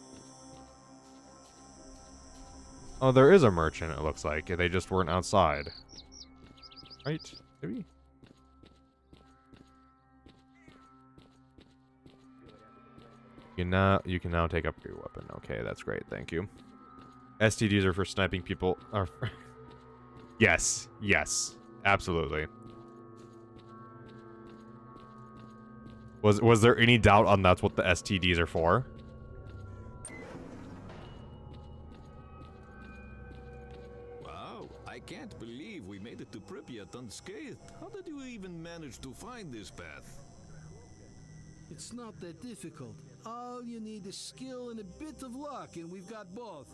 Oh, there is a merchant, it looks like. They just weren't outside. Right? Maybe? You can now take up your weapon. Okay, that's great. Thank you. STDs are for sniping people. Yes. Yes. Absolutely. Was there any doubt on that's what the STDs are for? Wow, I can't believe we made it to Pripyat unscathed. How did you even manage to find this path? It's not that difficult. All you need is skill and a bit of luck, and we've got both.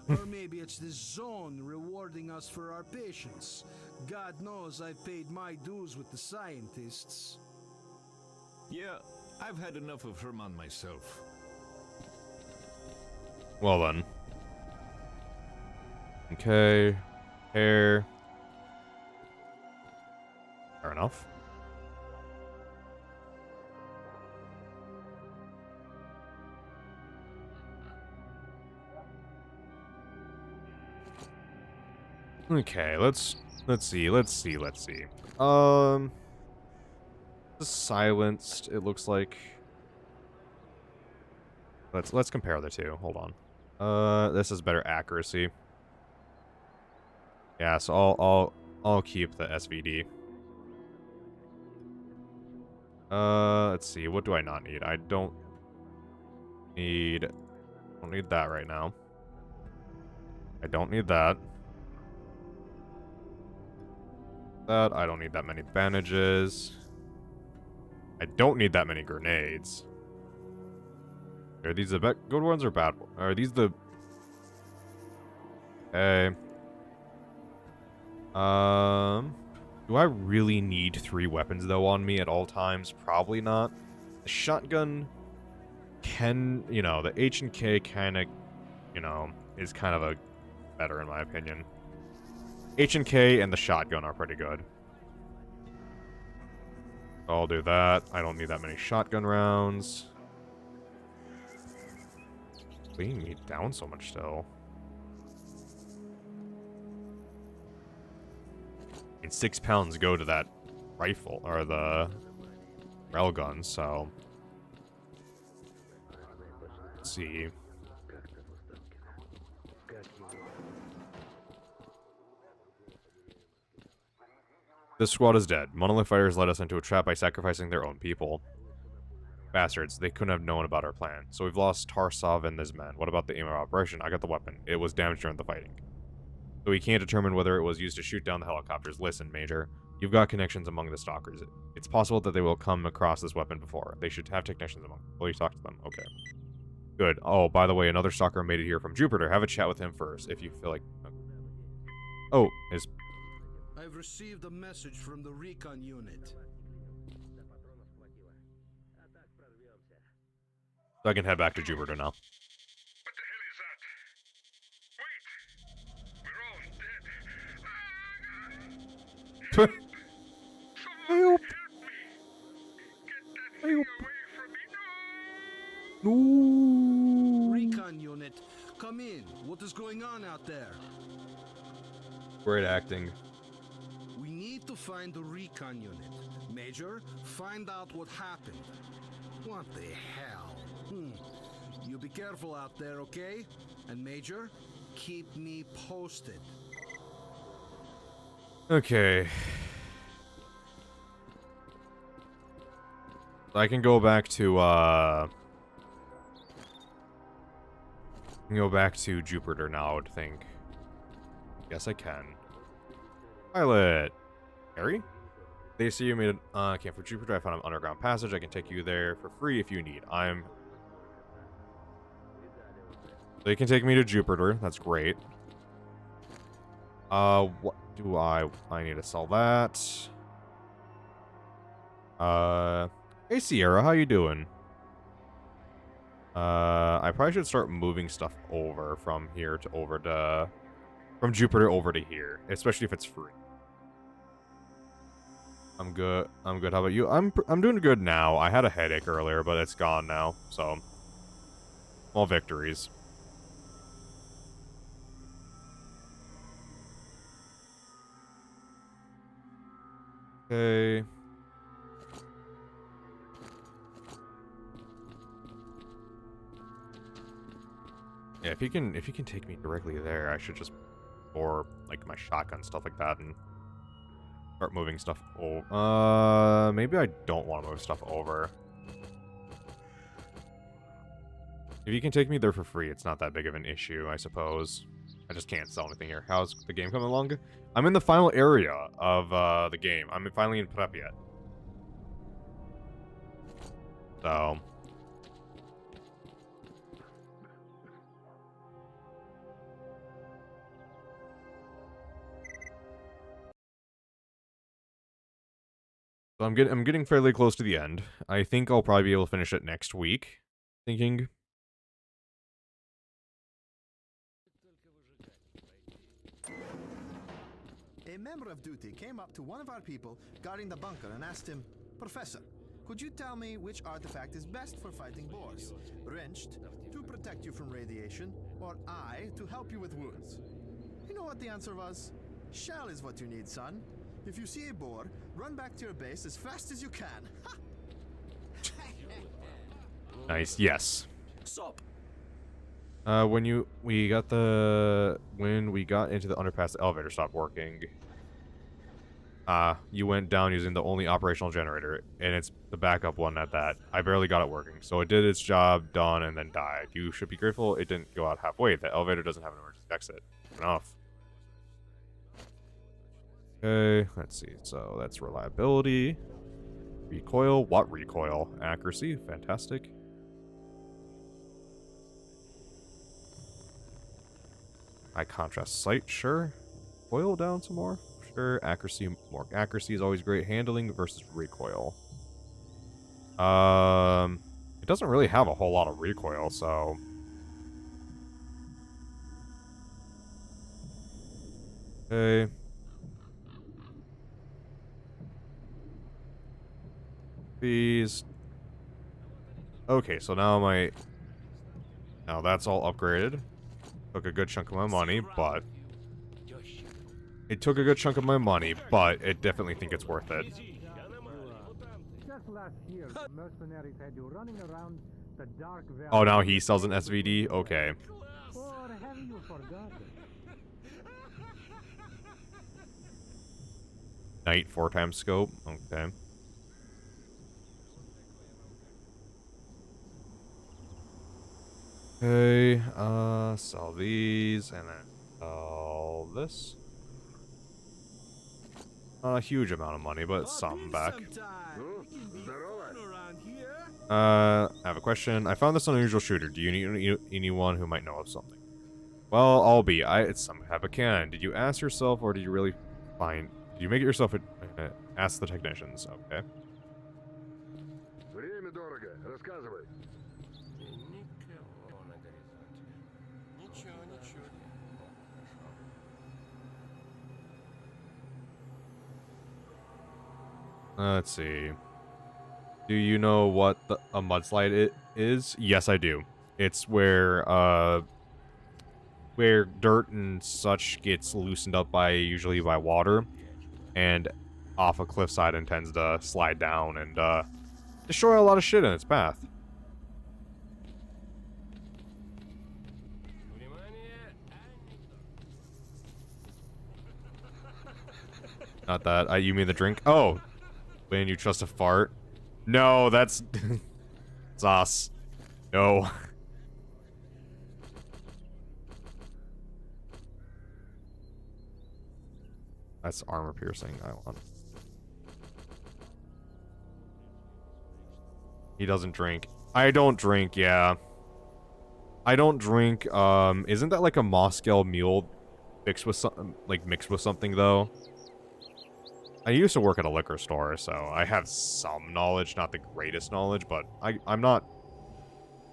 Or maybe it's the zone rewarding us for our patience. God knows I've paid my dues with the scientists. Yeah, I've had enough of Herman myself. Well then. Okay. Hair. Fair enough. Okay, let's see. Silenced, it looks like. Let's compare the two. Hold on. This is better accuracy. Yeah, so I'll keep the SVD. Let's see. What do I not need? I don't need that right now. I don't need that. I don't need that many bandages. I don't need that many grenades. Are these the good ones or bad ones? Are these the... Okay. Do I really need 3 weapons, though, on me at all times? Probably not. The shotgun can... You know, the H&K kind of... You know, is kind of a... better, in my opinion. H&K and the shotgun are pretty good. I'll do that. I don't need that many shotgun rounds. Weighing me down so much still. And 6 pounds go to that rifle, or the railgun, so... Let's see. This squad is dead. Monolith fighters led us into a trap by sacrificing their own people. Bastards, they couldn't have known about our plan. So we've lost Tarsov and his men. What about the aim of operation? I got the weapon. It was damaged during the fighting. So we can't determine whether it was used to shoot down the helicopters. Listen, Major. You've got connections among the stalkers. It's possible that they will come across this weapon before. They should have technicians among them. Will you talk to them? Okay. Good. Oh, by the way, another stalker made it here from Jupiter. Have a chat with him first, if you feel like... Oh, his... I've received a message from the recon unit. So I can head back to Jupiter now. What the hell is that? Wait! We're all dead. Someone Help! help me! Get that Help! thing away from me! No! Recon unit, come in. What is going on out there? Great acting. We need to find the recon unit. Major, find out what happened. What the hell? You be careful out there, okay? And Major, keep me posted. Okay. I can go back to, Jupiter now, I would think. Yes, I can. Pilot! Harry? They see you made a camp for Jupiter. I found an underground passage. I can take you there for free if you need. They can take me to Jupiter. That's great. What do I need to sell that. Hey Sierra, how you doing? I probably should start moving stuff over from here to from Jupiter over to here, especially if it's free. I'm good. I'm good. How about you? I'm doing good now. I had a headache earlier, but it's gone now. So, all victories. Okay. Yeah, if he can take me directly there, I should just, or like my shotgun stuff like that, and start moving stuff over. Maybe I don't want to move stuff over. If you can take me there for free, it's not that big of an issue, I suppose. I just can't sell anything here. How's the game coming along? I'm in the final area of the game. I'm finally in Pripyat. So. So I'm getting fairly close to the end. I think I'll probably be able to finish it next week. Thinking. A member of duty came up to one of our people guarding the bunker and asked him, "Professor, could you tell me which artifact is best for fighting boars? Wrenched, to protect you from radiation, or eye, to help you with wounds?" You know what the answer was? Shell is what you need, son. If you see a boar, run back to your base as fast as you can. Ha! Nice, yes. Sup? When we got into the underpass, the elevator stopped working. You went down using the only operational generator, and it's the backup one at that. I barely got it working, so it did its job, done, and then died. You should be grateful it didn't go out halfway. The elevator doesn't have an emergency exit. Enough. Okay, let's see. So that's reliability. Recoil. What recoil? Accuracy. Fantastic. High contrast sight. Sure. Coil down some more. Sure. Accuracy. More accuracy is always great. Handling versus recoil. It doesn't really have a whole lot of recoil, so. Okay. These. Okay, so now now that's all upgraded. Took a good chunk of my money, but it took a good chunk of my money, but I definitely think it's worth it. Just last year, the mercenaries had you running around the dark valley. Oh, now he sells an SVD? Okay. Or have you forgotten? Night 4x scope. Okay. Okay, sell these, and then sell this. Not a huge amount of money, but some back. I have a question. I found this unusual shooter. Do you need anyone who might know of something? Well, I'll be. It's some have a can. Did you ask yourself, or did you really find? Did you make it yourself? Ask the technicians. Okay. Let's see. Do you know what a mudslide is? Yes, I do. It's where dirt and such gets loosened up usually by water, and off a cliffside and tends to slide down and destroy a lot of shit in its path. Not that. You mean the drink? Oh. When you trust a fart? No, that's... it's us. No. That's armor piercing I want. He doesn't drink. I don't drink, yeah. I don't drink, isn't that like a Moscow mule mixed with something, like mixed with something though? I used to work at a liquor store, so I have some knowledge, not the greatest knowledge, but I'm not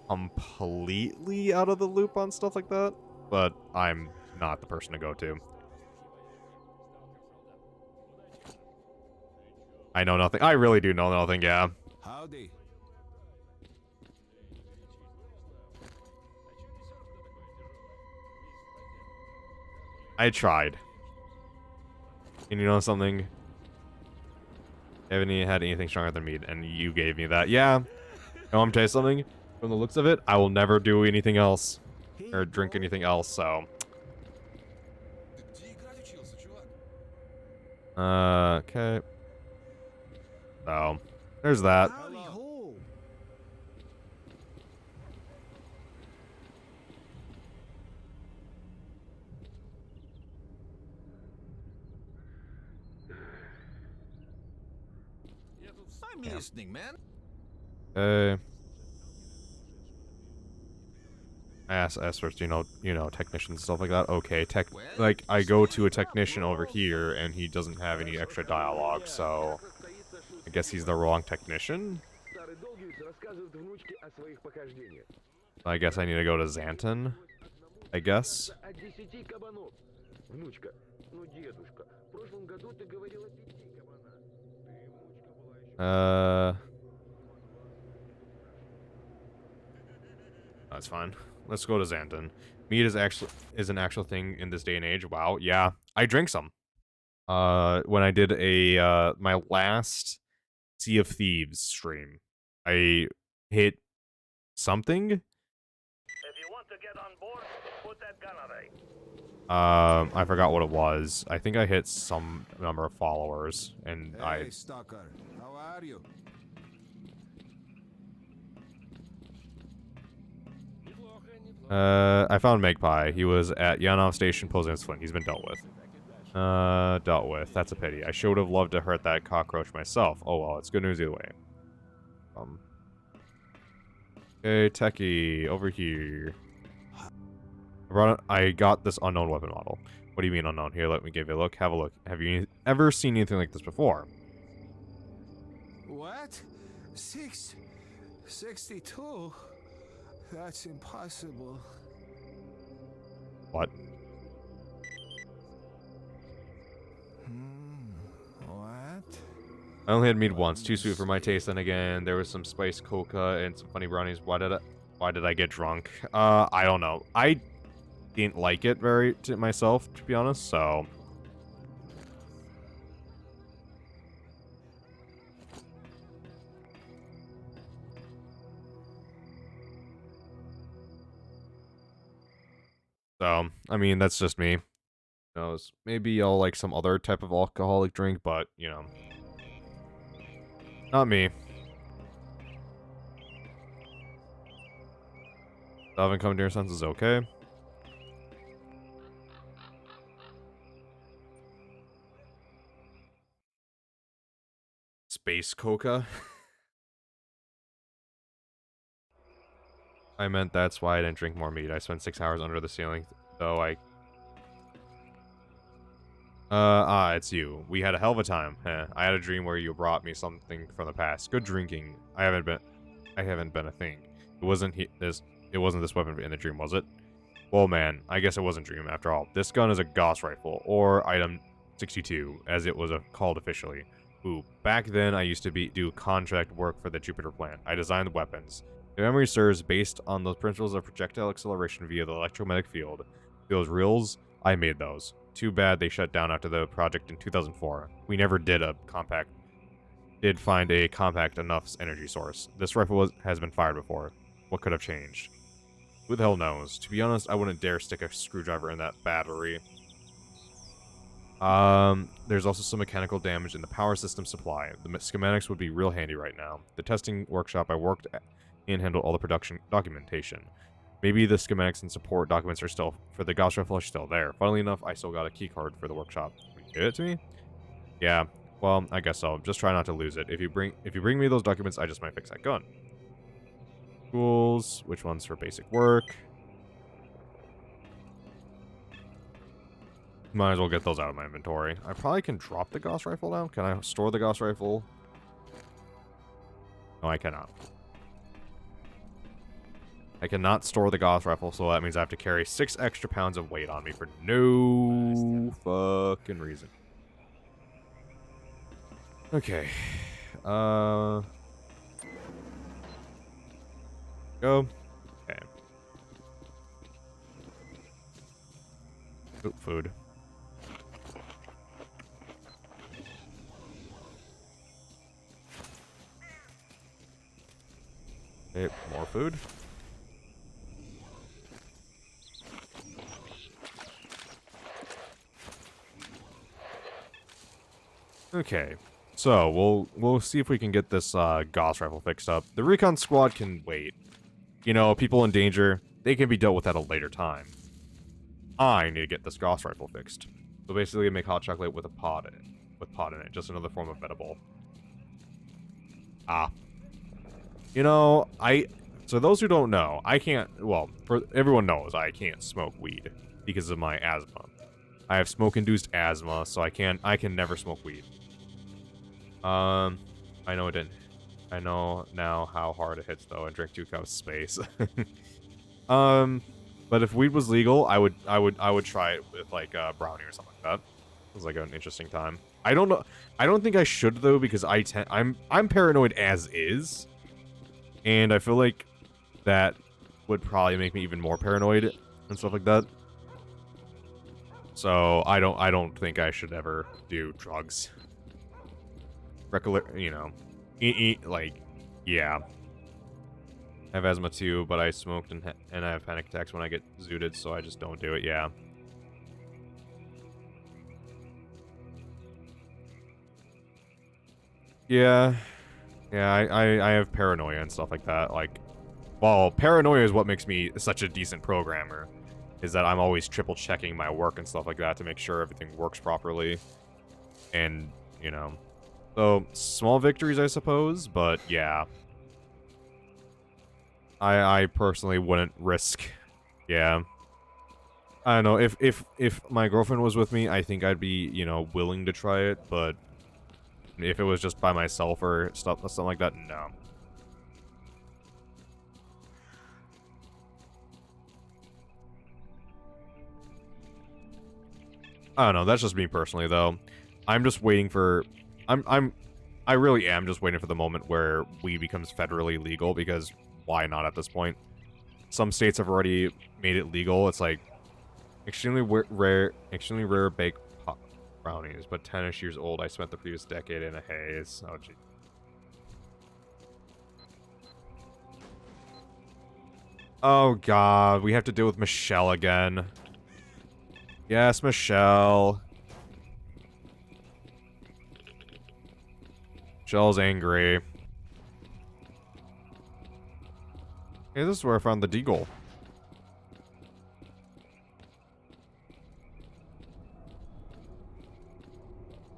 completely out of the loop on stuff like that, but I'm not the person to go to. I know nothing. I really do know nothing, yeah. Howdy. I tried. And you know something? Haven't you had anything stronger than meat, and you gave me that. Yeah. I want to tell you something? From the looks of it, I will never do anything else. Or drink anything else, so. Okay. So, there's that. Howdy ho. I'm listening, man. Okay. I asked first, you know, technicians and stuff like that. Okay, like, I go to a technician over here, and he doesn't have any extra dialogue, so... I guess he's the wrong technician? I guess I need to go to Xanten. I guess. That's fine. Let's go to Xanten. Meat is an actual thing in this day and age. Wow, yeah. I drink some. When I did a my last Sea of Thieves stream, I hit something. If you want to get on board, put that gun away. I forgot what it was. I think I hit some number of followers, and Hey, Stalker, how are you? I found Magpie. He was at Yanov Station posing as Flint. He's been dealt with. Dealt with. That's a pity. I should have loved to hurt that cockroach myself. Oh well, it's good news either way. Okay, Techie, over here. I got this unknown weapon model. What do you mean unknown? Here, let me give you a look. Have a look. Have you ever seen anything like this before? What? 62? That's impossible. What? What? I only had meat once. Too sweet for my taste. Then again, there was some spiced coca and some funny brownies. Why did I get drunk? I don't know. I didn't like it very to myself, to be honest. So. So, I mean, that's just me. Who knows? Maybe I'll like some other type of alcoholic drink, but, you know. Not me. Haven't come to your senses, okay? Space coca? I meant that's why I didn't drink more meat. I spent 6 hours under the ceiling, though I... it's you. We had a hell of a time. Heh. I had a dream where you brought me something from the past. Good drinking. I haven't been a thing. It wasn't this weapon in the dream, was it? Well, man, I guess it wasn't dream after all. This gun is a Gauss rifle, or item 62, as it was called officially. Ooh, back then I used to do contract work for the Jupiter plant. I designed the weapons. If memory serves, based on those principles of projectile acceleration via the electromagnetic field. Those reels, I made those. Too bad they shut down after the project in 2004. We never did find a compact enough energy source. This rifle has been fired before. What could have changed? Who the hell knows? To be honest, I wouldn't dare stick a screwdriver in that battery. There's also some mechanical damage in the power system supply. The schematics would be real handy right now. The testing workshop I worked at and handled all the production documentation. Maybe the schematics and support documents are still, for the Gauss rifle, are still there. Funnily enough, I still got a key card for the workshop. Can you get it to me? Yeah, well, I guess so. Just try not to lose it. If you bring me those documents, I just might fix that gun. Tools, which one's for basic work? Might as well get those out of my inventory. I probably can drop the Gauss rifle now. Can I store the Gauss rifle? No, I cannot. I cannot store the Gauss rifle, so that means I have to carry 6 extra pounds of weight on me for no fucking reason. Okay. Go. Okay. Oop, food. Okay, more food. Okay, so we'll see if we can get this Gauss rifle fixed up. The recon squad can wait. You know, people in danger, they can be dealt with at a later time. I need to get this Gauss rifle fixed. So basically, make hot chocolate with a pod in it. With pod in it, just another form of edible. Ah. You know, so those who don't know, I can't, well, for everyone knows I can't smoke weed because of my asthma. I have smoke-induced asthma, so I can never smoke weed. I know it didn't. I know now how hard it hits though, and drink 2 cups of space. But if weed was legal, I would try it with like a brownie or something like that. It was like an interesting time. I don't know. I don't think I should though because I'm paranoid as is, and I feel like that would probably make me even more paranoid and stuff like that. So I don't think I should ever do drugs. You know, like, yeah. I have asthma too, but I smoked and I have panic attacks when I get zooted, so I just don't do it. Yeah. Yeah. Yeah, I have paranoia and stuff like that. Like, well, paranoia is what makes me such a decent programmer. Is that I'm always triple checking my work and stuff like that to make sure everything works properly. And, you know. So, small victories, I suppose, but yeah. I personally wouldn't risk. Yeah. I don't know, if my girlfriend was with me, I think I'd be, you know, willing to try it, but if it was just by myself or something like that, no. I don't know, that's just me personally though. I'm just waiting for I really am just waiting for the moment where weed becomes federally legal, because why not at this point? Some states have already made it legal. It's like extremely rare baked pop brownies, but 10-ish years old. I spent the previous decade in a haze. Oh gee. Oh god, we have to deal with Michelle again. Yes, Michelle. Michelle's angry. Hey, this is where I found the deagle.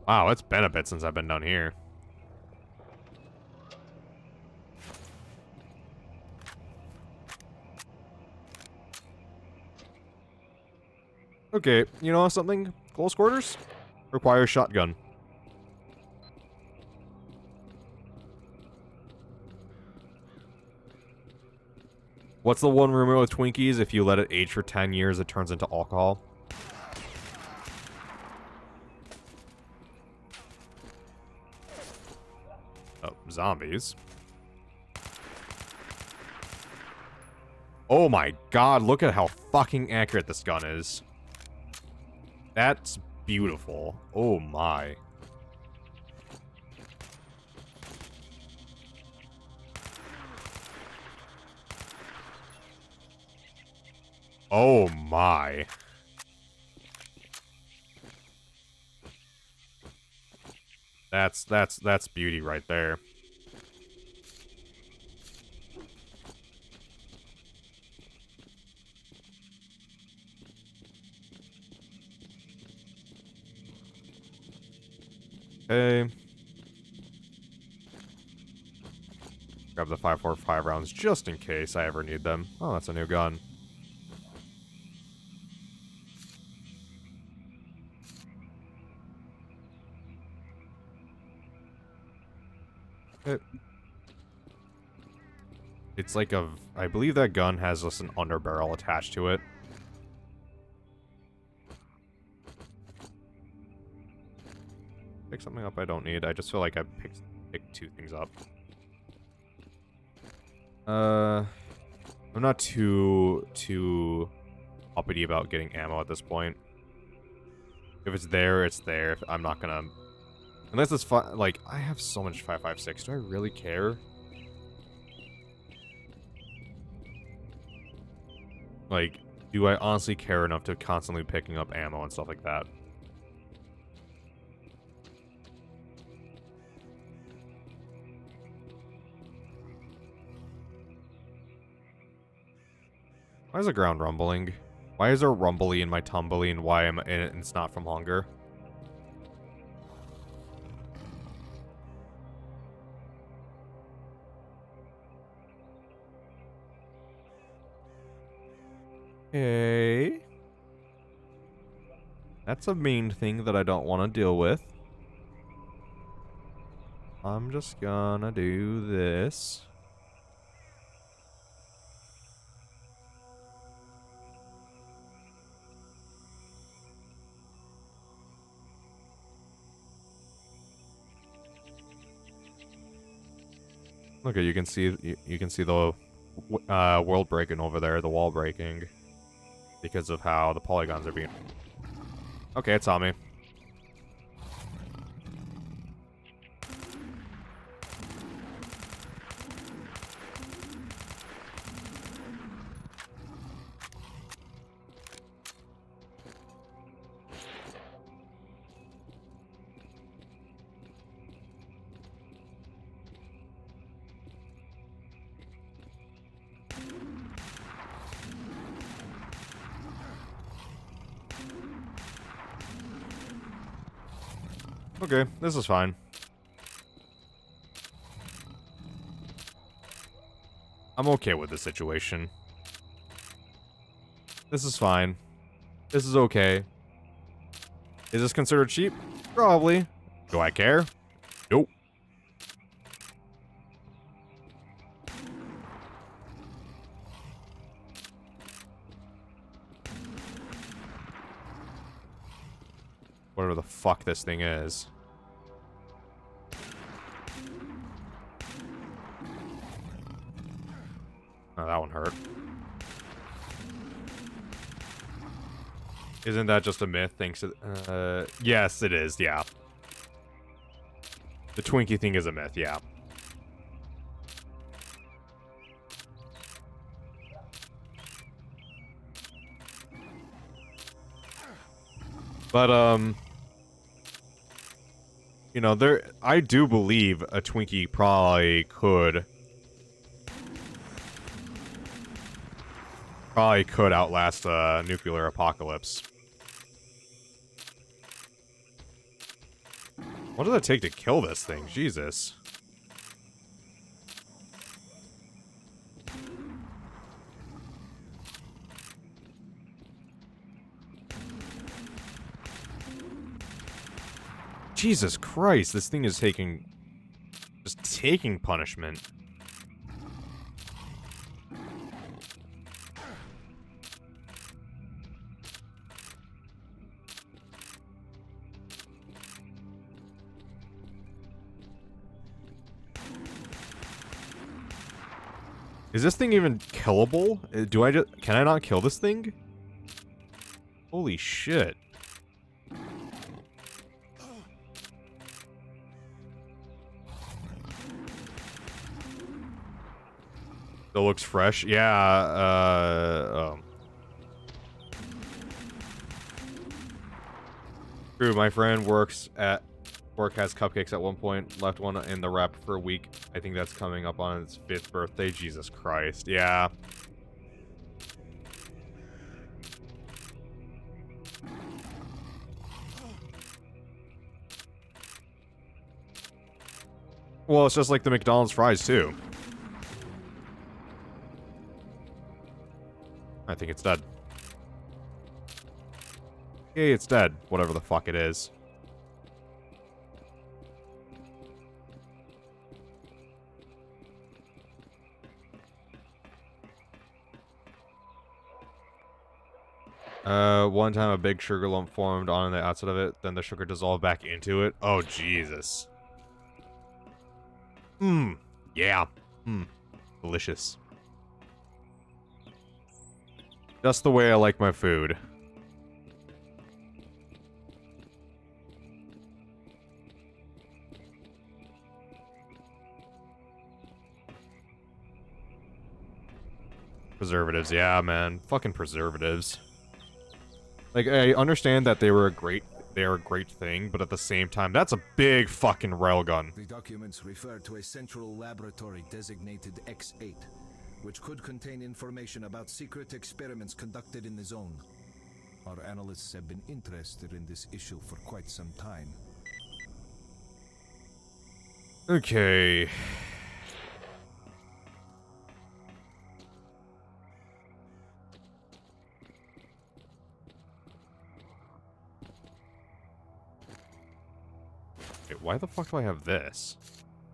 Wow, it's been a bit since I've been down here. Okay, you know something? Close quarters requires shotgun. What's the one rumor with Twinkies? If you let it age for 10 years, it turns into alcohol. Oh, zombies. Oh my god, look at how fucking accurate this gun is. That's beautiful. Oh my. Oh my. That's beauty right there. Okay. Grab the 5.45 rounds just in case I ever need them. Oh, that's a new gun. It's like a... I believe that gun has just an underbarrel attached to it. Pick something up I don't need. I just feel like I picked 2 things up. I'm not too uppity about getting ammo at this point. If it's there, it's there. I'm not gonna... Unless it's fun... Like, I have so much 5.56. Do I really care? Like, do I honestly care enough to constantly picking up ammo and stuff like that? Why is the ground rumbling? Why is there rumbly in my tumbly and why am I in it and it's not from hunger? Okay. That's a main thing that I don't want to deal with. I'm just gonna do this. Okay, you can see the world breaking over there, the wall breaking, because of how the polygons are being. Okay, it saw me. Okay, this is fine. I'm okay with this situation. This is fine. This is okay. Is this considered cheap? Probably. Do I care? Nope. Whatever the fuck this thing is. Oh, that one hurt. Isn't that just a myth? Thanks to... yes, it is, yeah. The Twinkie thing is a myth, yeah. But, you know, I do believe a Twinkie probably could outlast a nuclear apocalypse. What does it take to kill this thing? Jesus. Jesus Christ, this thing is just taking punishment. Is this thing even killable? Can I not kill this thing? Holy shit. Still looks fresh. Yeah, True, my friend works at Work has cupcakes at one point. Left one in the rep for a week. I think that's coming up on its 5th birthday. Jesus Christ. Yeah. Well, it's just like the McDonald's fries, too. I think it's dead. Okay, it's dead. Whatever the fuck it is. One time a big sugar lump formed on the outside of it, then the sugar dissolved back into it. Oh, Jesus. Yeah. Delicious. Just the way I like my food. Preservatives, yeah, man. Fucking preservatives. Like, I understand that they're a great thing, but at the same time, that's a big fucking railgun. The documents refer to a central laboratory designated X8, which could contain information about secret experiments conducted in the zone. Our analysts have been interested in this issue for quite some time. Okay. Wait, why the fuck do I have this?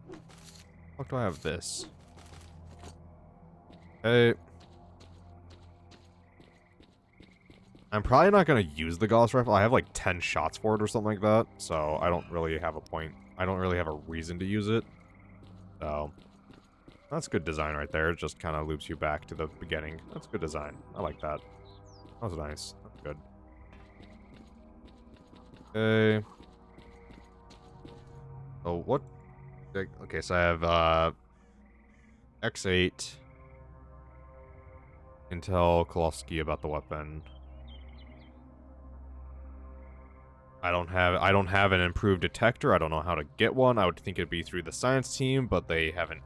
Why the fuck do I have this? Hey. I'm probably not going to use the Gauss rifle. I have like 10 shots for it or something like that. So I don't really have a point. I don't really have a reason to use it. So that's good design right there. It just kind of loops you back to the beginning. That's good design. I like that. That was nice. That's good. Okay. Oh, what? Okay, so I have X8. Tell Kolofsky about the weapon. I don't have an improved detector. I don't know how to get one. I would think it'd be through the science team, but they haven't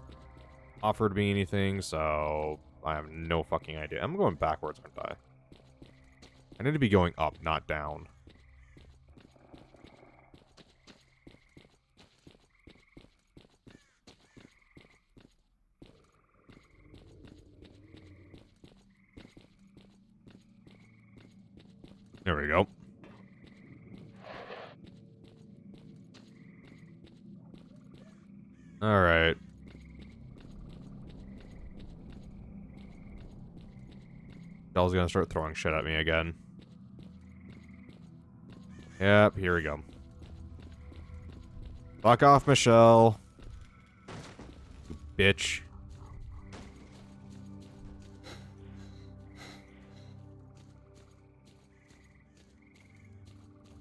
offered me anything, so I have no fucking idea. I'm going backwards, aren't I? I need to be going up, not down. There we go. All right. Dell's gonna start throwing shit at me again. Yep, here we go. Fuck off, Michelle. You bitch.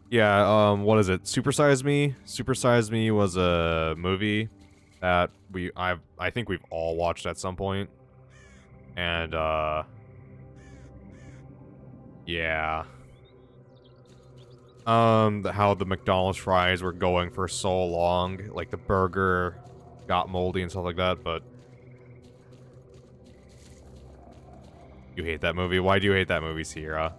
Yeah, what is it? Super Size Me? Super Size Me was a movie that I think we've all watched at some point. And, yeah. How the McDonald's fries were going for so long. Like, the burger got moldy and stuff like that, but... You hate that movie? Why do you hate that movie, Sierra?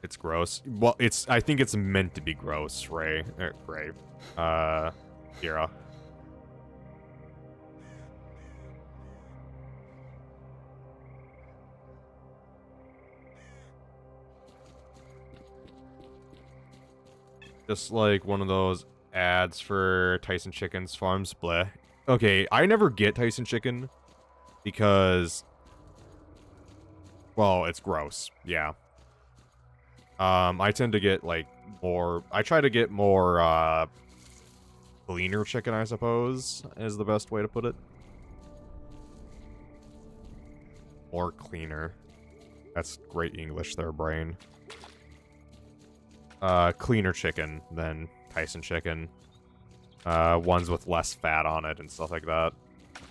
It's gross. Well, I think it's meant to be gross, Ray. Ray. Kira. Just like one of those ads for Tyson Chicken's Farms. Bleh. Okay, I never get Tyson Chicken because, well, it's gross. Yeah. I tend to get, like, I try to get more, cleaner chicken, I suppose, is the best way to put it. More cleaner. That's great English there, brain. Cleaner chicken than Tyson chicken. Ones with less fat on it and stuff like that.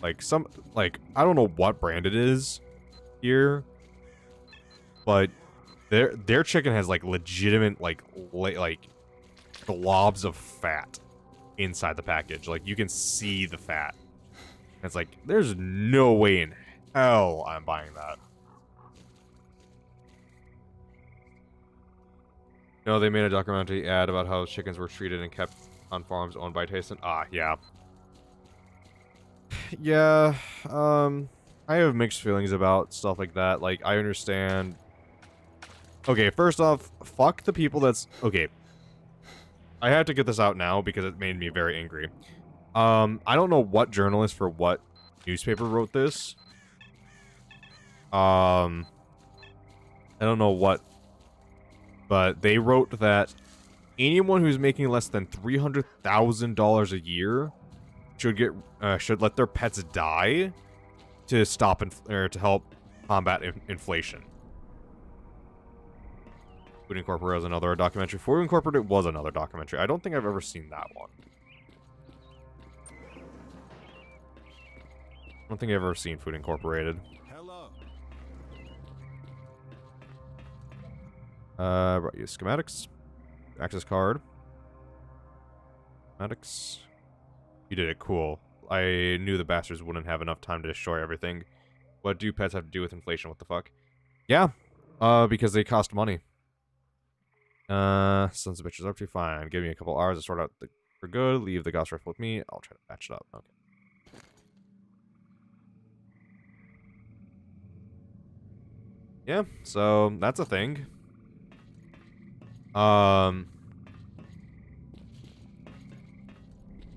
Like I don't know what brand it is here, but their chicken has like legitimate like globs of fat inside the package. Like you can see the fat. And it's like there's no way in hell I'm buying that. No, they made a documentary ad about how chickens were treated and kept on farms owned by Tyson. Ah, yeah. Yeah, I have mixed feelings about stuff like that. Like, I understand. Okay, first off, fuck the people that's... Okay. I have to get this out now because it made me very angry. I don't know what journalist for what newspaper wrote this. I don't know what... But they wrote that anyone who's making less than $300,000 a year should let their pets die to stop or to help combat inflation. Food Incorporated was another documentary. Food Incorporated was another documentary. I don't think I've ever seen that one. I don't think I've ever seen Food Incorporated. Hello. Right, use schematics. Access card. Schematics. You did it, cool. I knew the bastards wouldn't have enough time to destroy everything. What do pets have to do with inflation? What the fuck? Yeah, because they cost money. Sons of bitches up to fine. Give me a couple hours to sort out for good. Leave the Gauss rifle with me. I'll try to patch it up. Okay. Yeah, so that's a thing.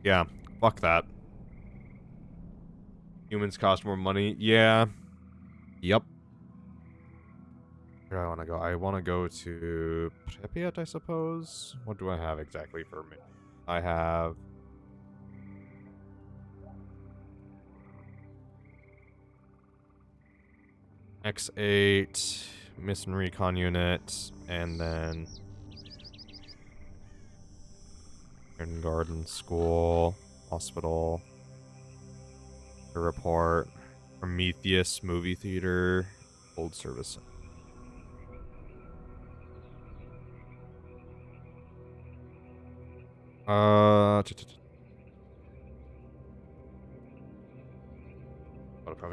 Yeah, fuck that. Humans cost more money. Yeah. Yep. Where do I want to go? I want to go to Pripyat, I suppose. What do I have exactly for me? I have... X8, Mission Recon Unit, and then... Garden School, Hospital, a report, Prometheus Movie Theater, Old Service.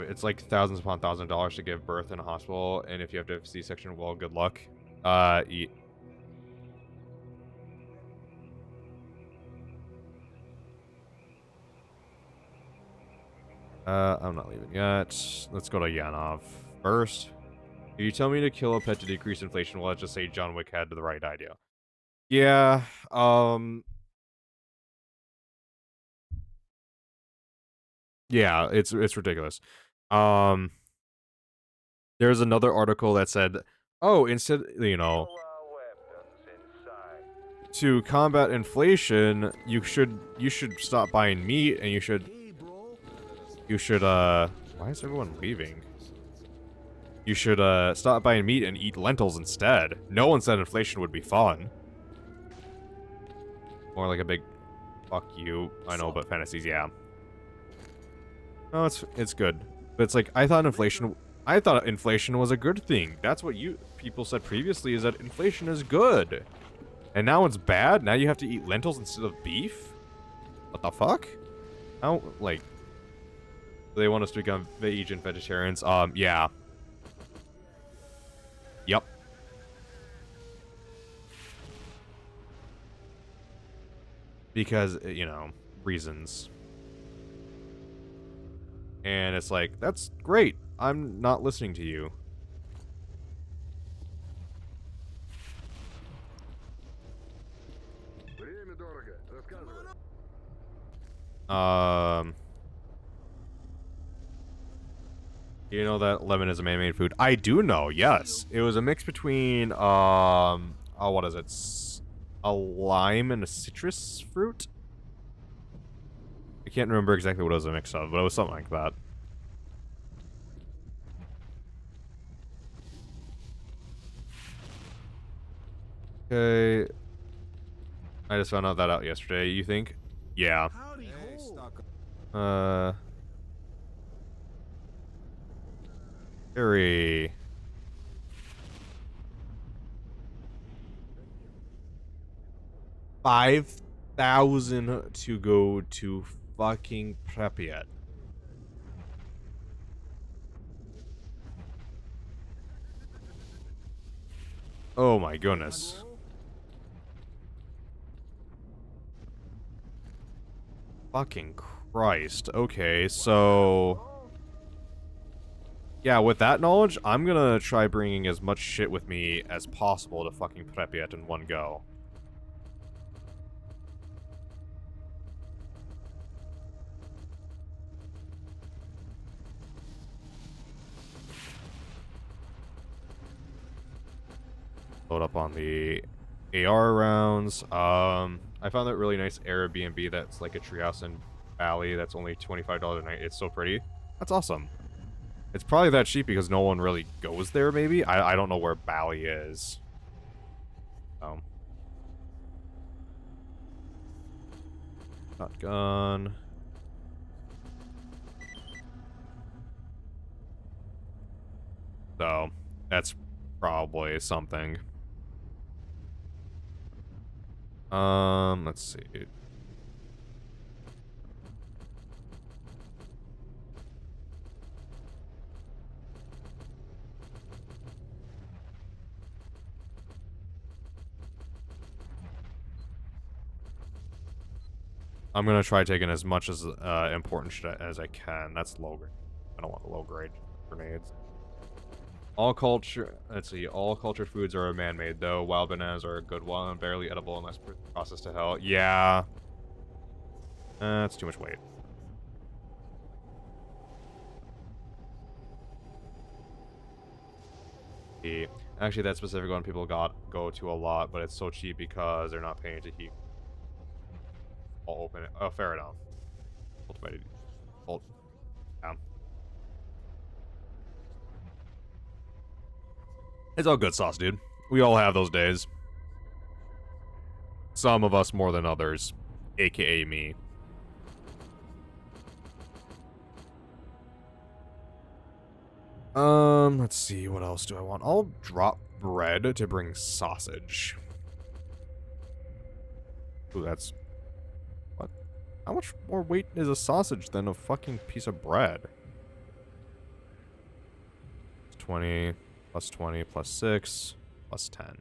It's like thousands upon $1,000 to give birth in a hospital, and if you have to have C-section, well, good luck. I'm not leaving yet. Let's go to Yanov first. If you tell me to kill a pet to decrease inflation, well, let's just say John Wick had the right idea. Yeah, yeah, it's ridiculous. There's another article that said, oh, instead, you know, to combat inflation, you should stop buying meat, and you should, why is everyone leaving? You should, stop buying meat and eat lentils instead. No one said inflation would be fun. More like a big, fuck you. I know, but fantasies, yeah. No, it's good. But it's like, I thought inflation was a good thing. That's what people said previously, is that inflation is good. And now it's bad? Now you have to eat lentils instead of beef? What the fuck? How, like... They want us to become vegan vegetarians. Yeah. Yep. Because, you know, reasons. And it's like, that's great. I'm not listening to you. You know that lemon is a man-made food? I do know, yes. It was a mix between, oh, what is it? A lime and a citrus fruit? I can't remember exactly what it was a mix of, but it was something like that. Okay. I just found that out yesterday, you think? Yeah. Very. $5,000 to go to fucking Pripyat. Oh my goodness. Fucking Christ. Okay, so... yeah, with that knowledge, I'm gonna try bringing as much shit with me as possible to fucking Pripyat in one go. Load up on the AR rounds. I found that really nice Airbnb that's like a treehouse in Valley that's only $25 a night. It's so pretty. That's awesome. It's probably that cheap because no one really goes there, maybe? I don't know where Bali is. Shotgun. So, that's probably something. Let's see. I'm gonna try taking as much as important shit as I can. That's low grade. I don't want low grade grenades. All culture. Let's see. All cultured foods are man-made, though. Wild bananas are a good one and barely edible unless processed to hell. Yeah. That's too much weight. Actually, that specific one people go to a lot, but it's so cheap because they're not paying to heat. I'll open it. Oh, fair enough. Ultimated. Yeah. It's all good sauce, dude. We all have those days. Some of us more than others. AKA me. Let's see. What else do I want? I'll drop bread to bring sausage. Ooh, that's... what? How much more weight is a sausage than a fucking piece of bread? 20, plus 20, plus 6, plus 10.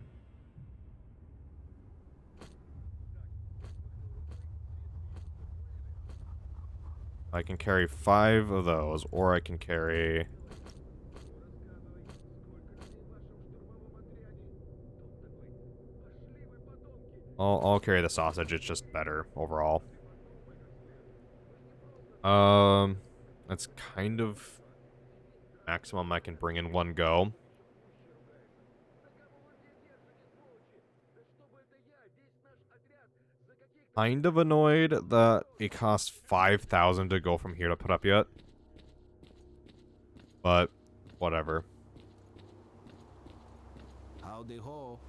I can carry 5 of those, or I can carry... I'll carry the sausage, it's just better overall. That's kind of maximum I can bring in one go. Kind of annoyed that it costs 5,000 to go from here to Pripyat. But, whatever. Howdy ho.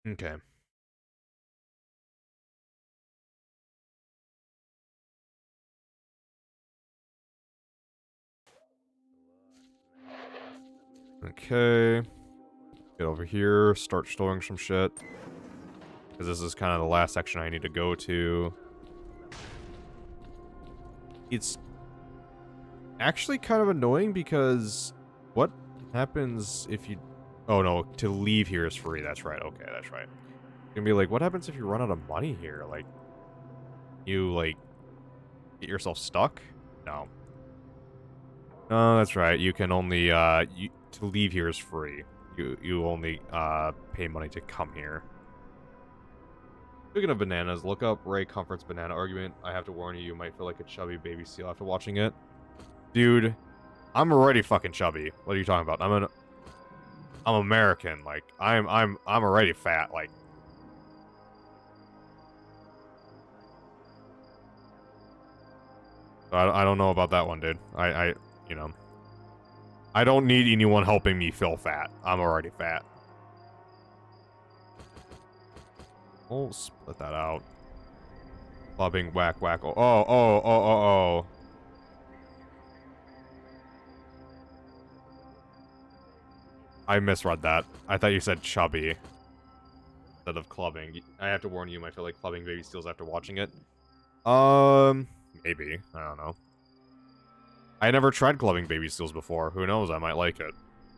Okay. Okay. Get over here, start storing some shit. Because this is kind of the last section I need to go to. It's actually kind of annoying because what happens if you... oh no, to leave here is free. That's right. Okay, that's right. It's gonna be like, what happens if you run out of money here? Like, you, like, get yourself stuck? No. No, that's right. You can only, to leave here is free. You only, pay money to come here. Speaking of bananas, look up Ray Comfort's banana argument. I have to warn you, you might feel like a chubby baby seal after watching it. Dude, I'm already fucking chubby. What are you talking about? I'm American. Like, I'm already fat. Like, I don't know about that one, dude. You know, I don't need anyone helping me feel fat. I'm already fat. We'll split that out. Clubbing, whack, whack. Oh, oh, oh, oh, oh, oh. I misread that. I thought you said chubby instead of clubbing. I have to warn you, I feel like clubbing baby steals after watching it. Maybe. I don't know. I never tried clubbing baby steals before. Who knows? I might like it.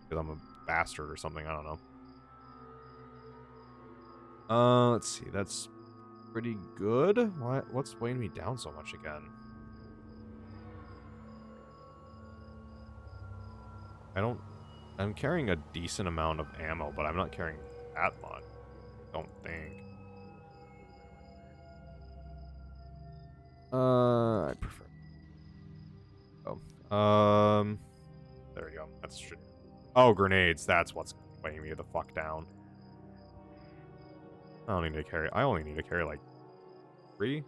Because I'm a bastard or something. I don't know. Let's see. That's pretty good. What's weighing me down so much again? I'm carrying a decent amount of ammo, but I'm not carrying that much. Don't think. I prefer. Oh. There we go. That's shit. Oh, grenades. That's what's weighing me the fuck down. I only need to carry like 3.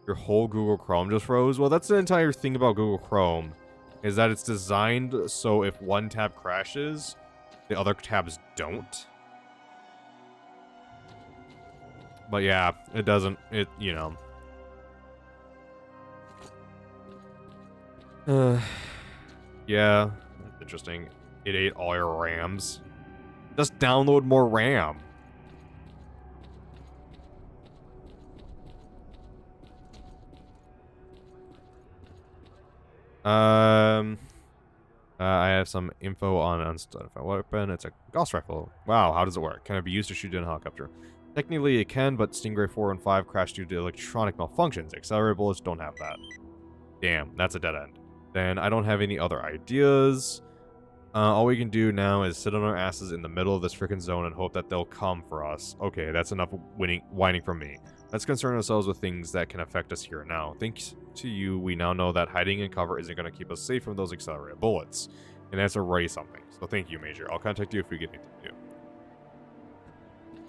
Your whole Google Chrome just froze. Well, that's the entire thing about Google Chrome, is that it's designed so if one tab crashes, the other tabs don't. But yeah, it doesn't. It, you know. Yeah, that's interesting. It ate all your RAMs. Just download more RAM. I have some info on unstudied weapon. It's a Gauss rifle. Wow, how does it work? Can it be used to shoot in a helicopter? Technically it can, but Stingray 4 and 5 crashed due to electronic malfunctions. Accelerator bullets don't have that. Damn, that's a dead end. Then I don't have any other ideas. All we can do now is sit on our asses in the middle of this frickin' zone and hope that they'll come for us. Okay, that's enough whining from me. Let's concern ourselves with things that can affect us here and now. Thanks to you, we now know that hiding in cover isn't going to keep us safe from those accelerated bullets. And that's already something. So thank you, Major. I'll contact you if we get anything new.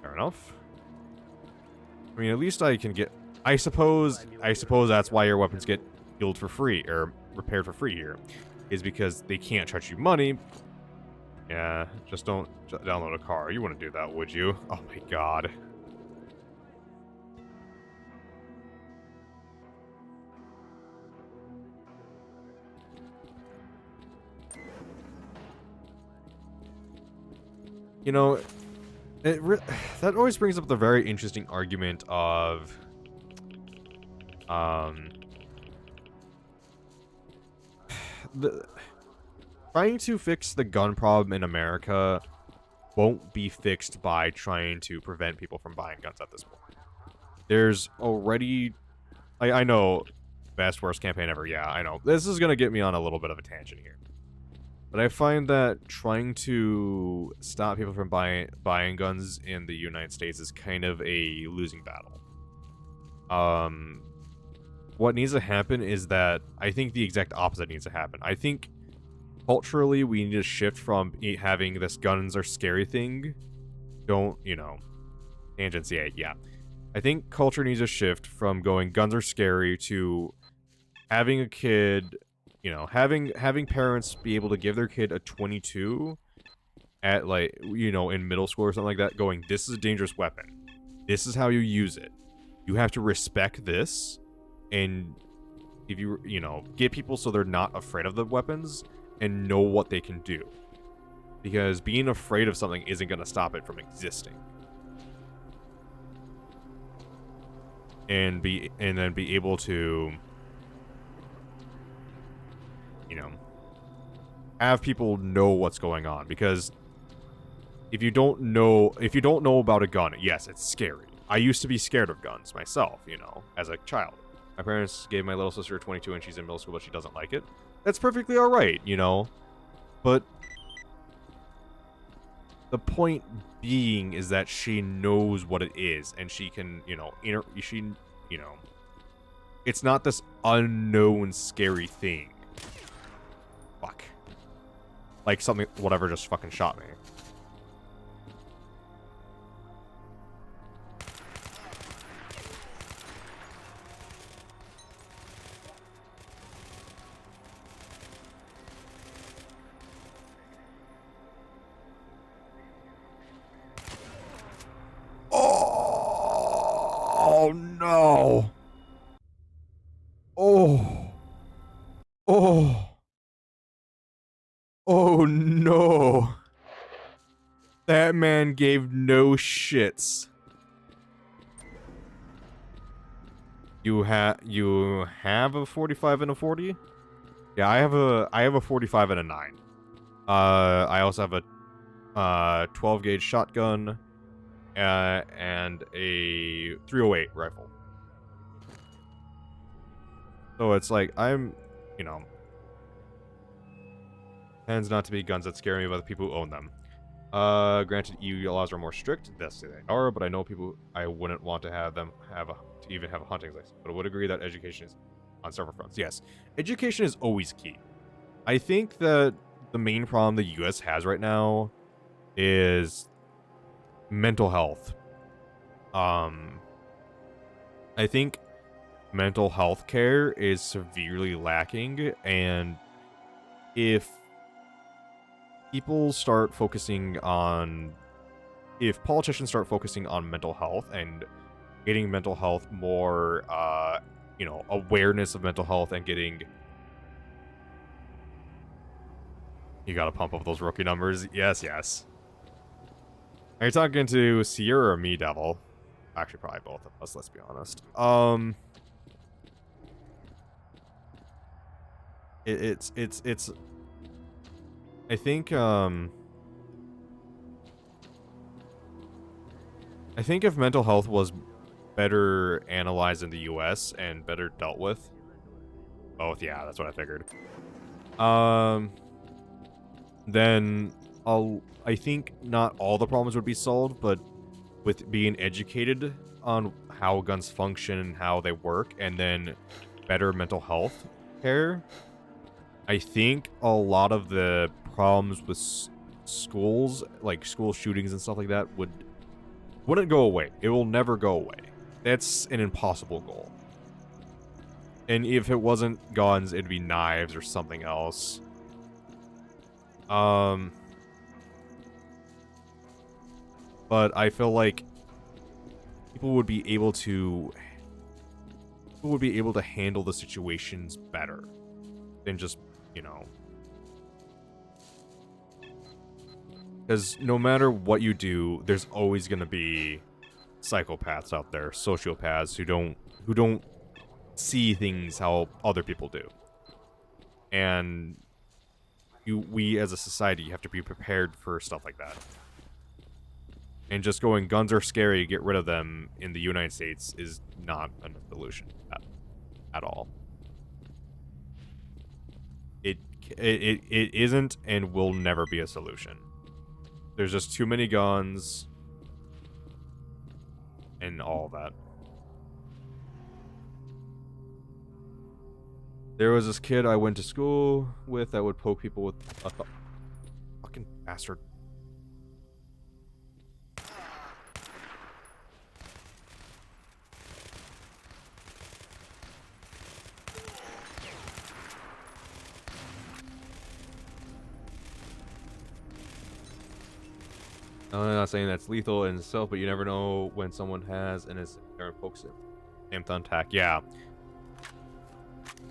Fair enough. I mean, at least I can get... I suppose that's why your weapons get healed for free, or repaired for free here. Is because they can't charge you money. Yeah, just don't download a car. You wouldn't do that, would you? Oh my god. You know, that always brings up the very interesting argument of trying to fix the gun problem in America won't be fixed by trying to prevent people from buying guns at this point. There's already... I know, best worst campaign ever, yeah, I know. This is going to get me on a little bit of a tangent here. But I find that trying to stop people from buying guns in the United States is kind of a losing battle. What needs to happen is that I think the exact opposite needs to happen. I think culturally we need to shift from having this guns are scary thing. Don't, you know, tangents, yeah. I think culture needs to shift from going guns are scary to having a kid, you know, having parents be able to give their kid a 22 at, like, you know, in middle school or something like that, going, this is a dangerous weapon. This is how you use it. You have to respect this, and if you know, get people so they're not afraid of the weapons and know what they can do. Because being afraid of something isn't going to stop it from existing. And then be able to, you know, have people know what's going on. Because if you don't know about a gun, yes, it's scary. I used to be scared of guns myself, you know, as a child. My parents gave my little sister a 22 and she's in middle school, but she doesn't like it. That's perfectly alright, you know. But the point being is that she knows what it is, and she can, you know, it's not this unknown scary thing. Fuck. Like something, whatever just fucking shot me. Oh no! Oh. Oh. Oh no. That man gave no shits. You have a 45 and a 40? Yeah, I have a 45 and a 9. I also have a 12 gauge shotgun and a 308 rifle. So it's like I'm, you know, tends not to be guns that scare me, but the people who own them. Granted, EU laws are more strict. Yes, they are, but I know people I wouldn't want to have them to even have a hunting license. But I would agree that education is on several fronts. Yes, education is always key. I think that the main problem the U.S. has right now is mental health. I think mental health care is severely lacking, and if people start focusing on, if politicians start focusing on mental health and getting mental health more, you know, awareness of mental health and getting, you gotta pump up those rookie numbers. Yes, yes. Are you talking to Sierra or me, Devil? Actually, probably both of us, let's be honest. It's I think if mental health was better analyzed in the US and better dealt with. Both, yeah, that's what I figured. Then I think not all the problems would be solved, but with being educated on how guns function and how they work, and then better mental health care, I think a lot of the problems with schools, like school shootings and stuff like that, wouldn't go away. It will never go away. That's an impossible goal. And if it wasn't guns, it'd be knives or something else. But I feel like people would be able to handle the situations better than just, you know, because no matter what you do, there's always going to be psychopaths out there, sociopaths who don't see things how other people do. And we as a society have to be prepared for stuff like that. And just going, guns are scary, get rid of them in the United States is not a solution at all. It isn't and will never be a solution. There's just too many guns and all that. There was this kid I went to school with that would poke people with a fucking bastard. I'm not saying that's lethal in itself, but you never know when someone has and is there and pokes it. Same thumbtack, yeah.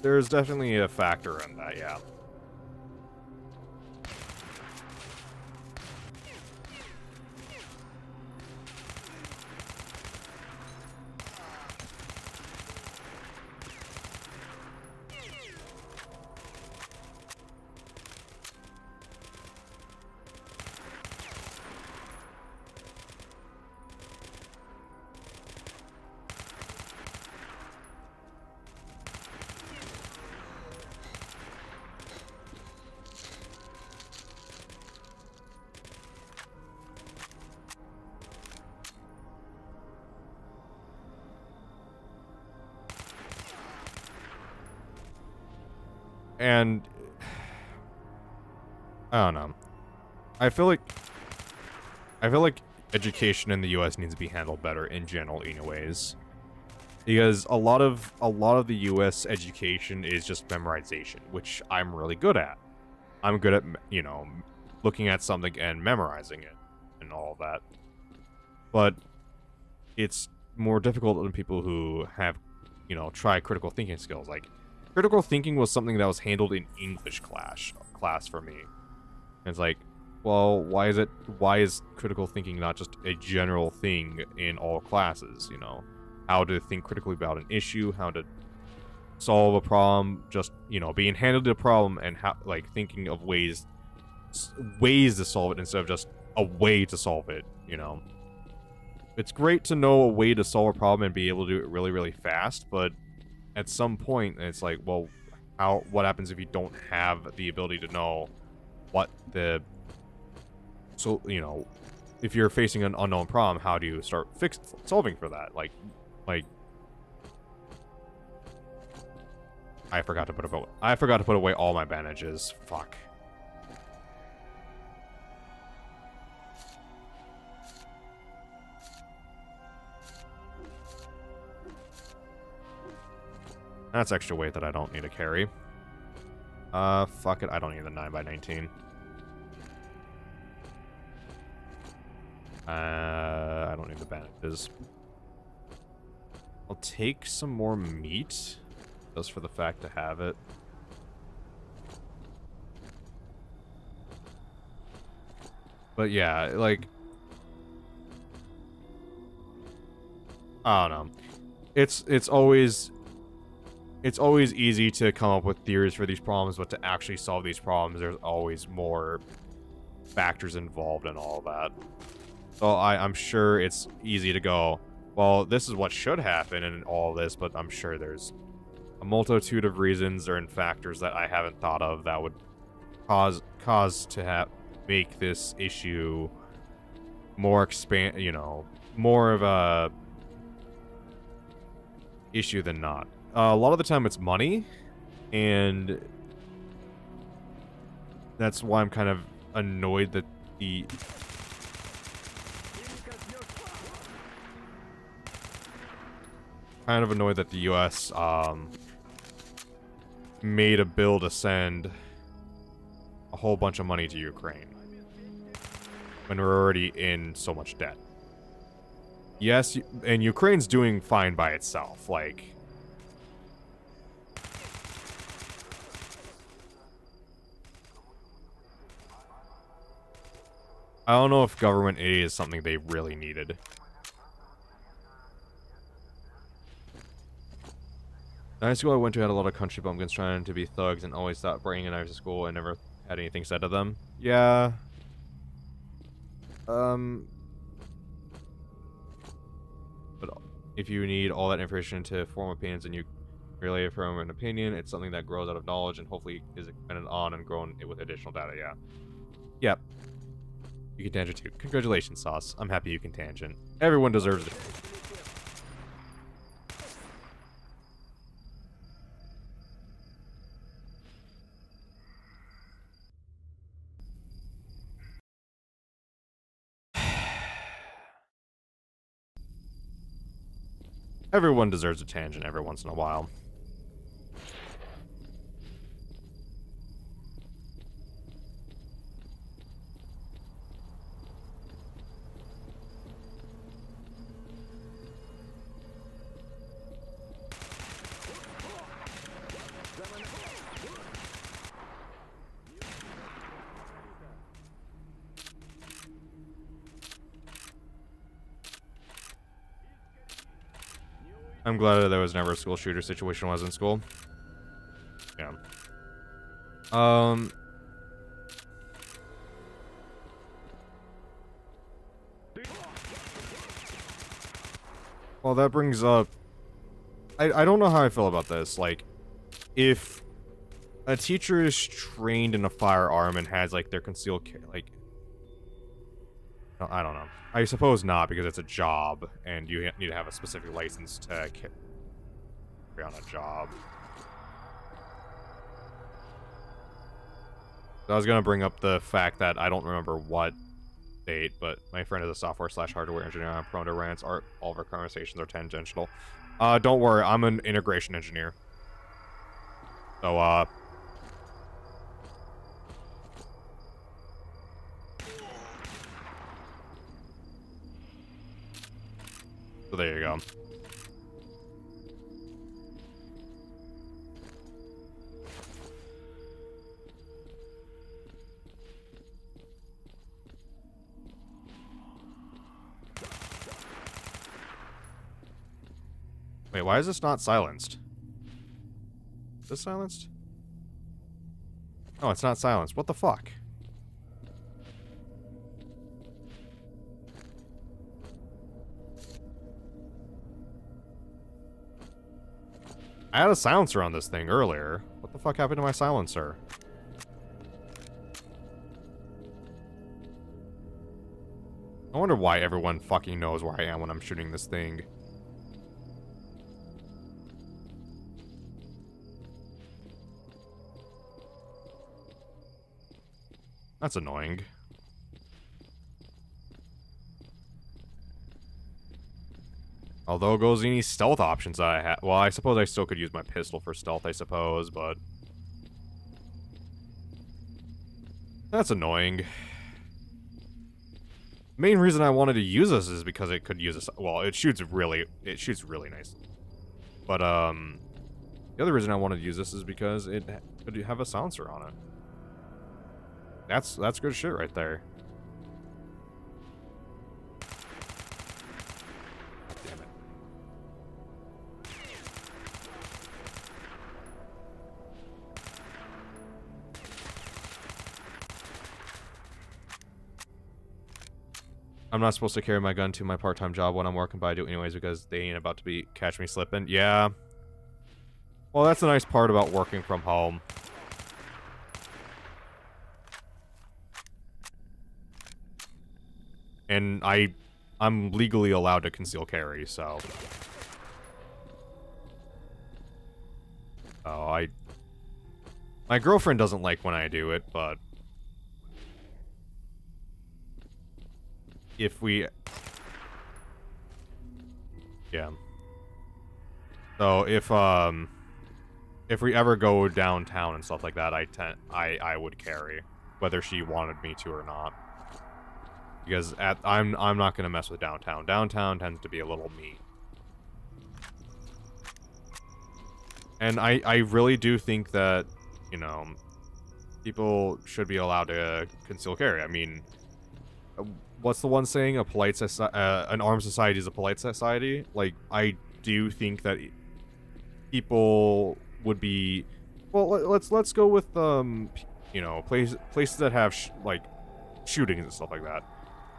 There's definitely a factor in that, yeah. And I don't know. I feel like education in the US needs to be handled better in general anyways. Because a lot of the US education is just memorization, which I'm really good at. I'm good at, you know, looking at something and memorizing it and all of that. But it's more difficult than people who have you know, try critical thinking skills. Like, critical thinking was something that was handled in English class for me. And it's like, well, why is critical thinking not just a general thing in all classes, you know? How to think critically about an issue, how to solve a problem, just, you know, being handed a problem and how, like, thinking of ways to solve it instead of just a way to solve it, you know? It's great to know a way to solve a problem and be able to do it really, really fast, but at some point, it's like, well, what happens if you don't have the ability to know what so, you know, if you're facing an unknown problem, how do you start solving for that? Like, I forgot to put away all my bandages. Fuck. That's extra weight that I don't need to carry. Fuck it. I don't need the 9x19. I don't need the bandages. I'll take some more meat, just for the fact to have it. But yeah, like, I don't know. It's always easy to come up with theories for these problems, but to actually solve these problems, there's always more factors involved in all of that. So I'm sure it's easy to go, well, this is what should happen in all of this, but I'm sure there's a multitude of reasons or factors that I haven't thought of that would cause to make this issue more more of a issue than not. A lot of the time it's money, and that's why I'm kind of annoyed that the US made a bill to send a whole bunch of money to Ukraine when we're already in so much debt. Yes, and Ukraine's doing fine by itself. Like, I don't know if government aid is something they really needed. The high school I went to had a lot of country bumpkins trying to be thugs and always thought bringing a knife to school and never had anything said to them. Yeah. But if you need all that information to form opinions and you relay it from an opinion, it's something that grows out of knowledge and hopefully is expanded on and grown with additional data, yeah. Yep. You can tangent too. Congratulations, Sauce. I'm happy you can tangent. Everyone deserves it. Everyone deserves a tangent every once in a while. I'm glad that there was never a school shooter situation when I was in school. Yeah. Well, that brings up... I don't know how I feel about this. Like, if a teacher is trained in a firearm and has, like, their concealed... Like... I don't know. I suppose not, because it's a job, and you need to have a specific license to carry on a job. So I was gonna bring up the fact that I don't remember what date, but my friend is a software/hardware engineer. I'm prone to rants. All of our conversations are tangential. Don't worry, I'm an integration engineer. So, so there you go. Wait, why is this not silenced? Is this silenced? No, it's not silenced. What the fuck? I had a silencer on this thing earlier. What the fuck happened to my silencer? I wonder why everyone fucking knows where I am when I'm shooting this thing. That's annoying. Although goes any stealth options that I have. Well, I suppose I still could use my pistol for stealth, I suppose, but... That's annoying. Main reason I wanted to use this is because it could use a... Well, it shoots really nice. But, the other reason I wanted to use this is because it could have a silencer on it. That's good shit right there. Damn it. I'm not supposed to carry my gun to my part-time job when I'm working, but I do anyways because they ain't about to catch me slipping. Yeah. Well, that's the nice part about working from home. And I'm legally allowed to conceal carry, so... Oh, my girlfriend doesn't like when I do it, but... If we... Yeah. So, if we ever go downtown and stuff like that, I would carry. Whether she wanted me to or not. Because I'm not gonna mess with downtown. Downtown tends to be a little mean. And I really do think that, you know, people should be allowed to conceal carry. I mean, what's the one saying? An armed society is a polite society. Like, I do think that people would be, well, let's go with you know, places that have like shootings and stuff like that.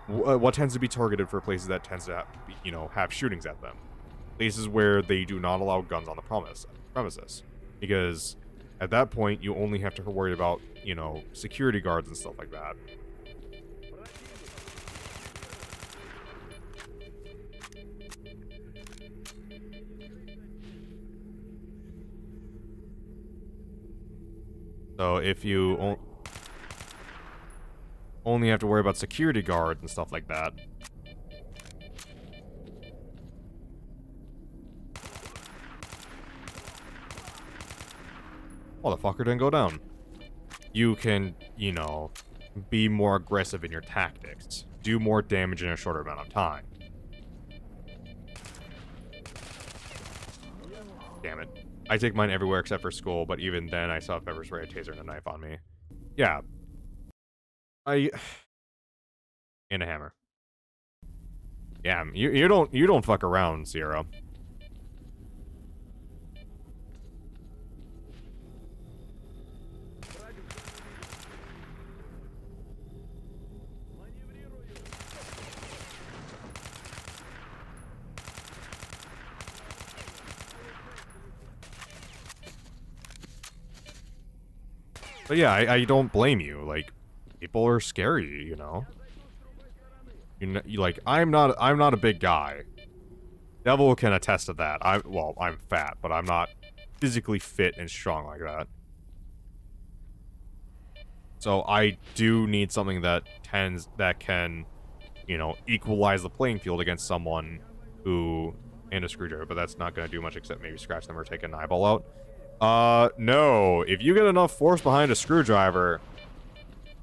What tends to be targeted for places that tends to have, you know, have shootings at them? Places where they do not allow guns on the premises. Because at that point, you only have to worry about, you know, security guards and stuff like that. So if you only have to worry about security guards and stuff like that. Well, the fucker didn't go down. You can, you know, be more aggressive in your tactics. Do more damage in a shorter amount of time. Damn it. I take mine everywhere except for school, but even then I saw a pepper spray, a taser, and a knife on me. Yeah. And a hammer. Yeah, you don't fuck around, Sierra. But yeah, I don't blame you. Like, people are scary, you know. Like, I'm not a big guy. Devil can attest to that. Well, I'm fat, but I'm not physically fit and strong like that. So I do need something that can, you know, equalize the playing field against someone who, and a screwdriver, but that's not going to do much except maybe scratch them or take an eyeball out. No. If you get enough force behind a screwdriver,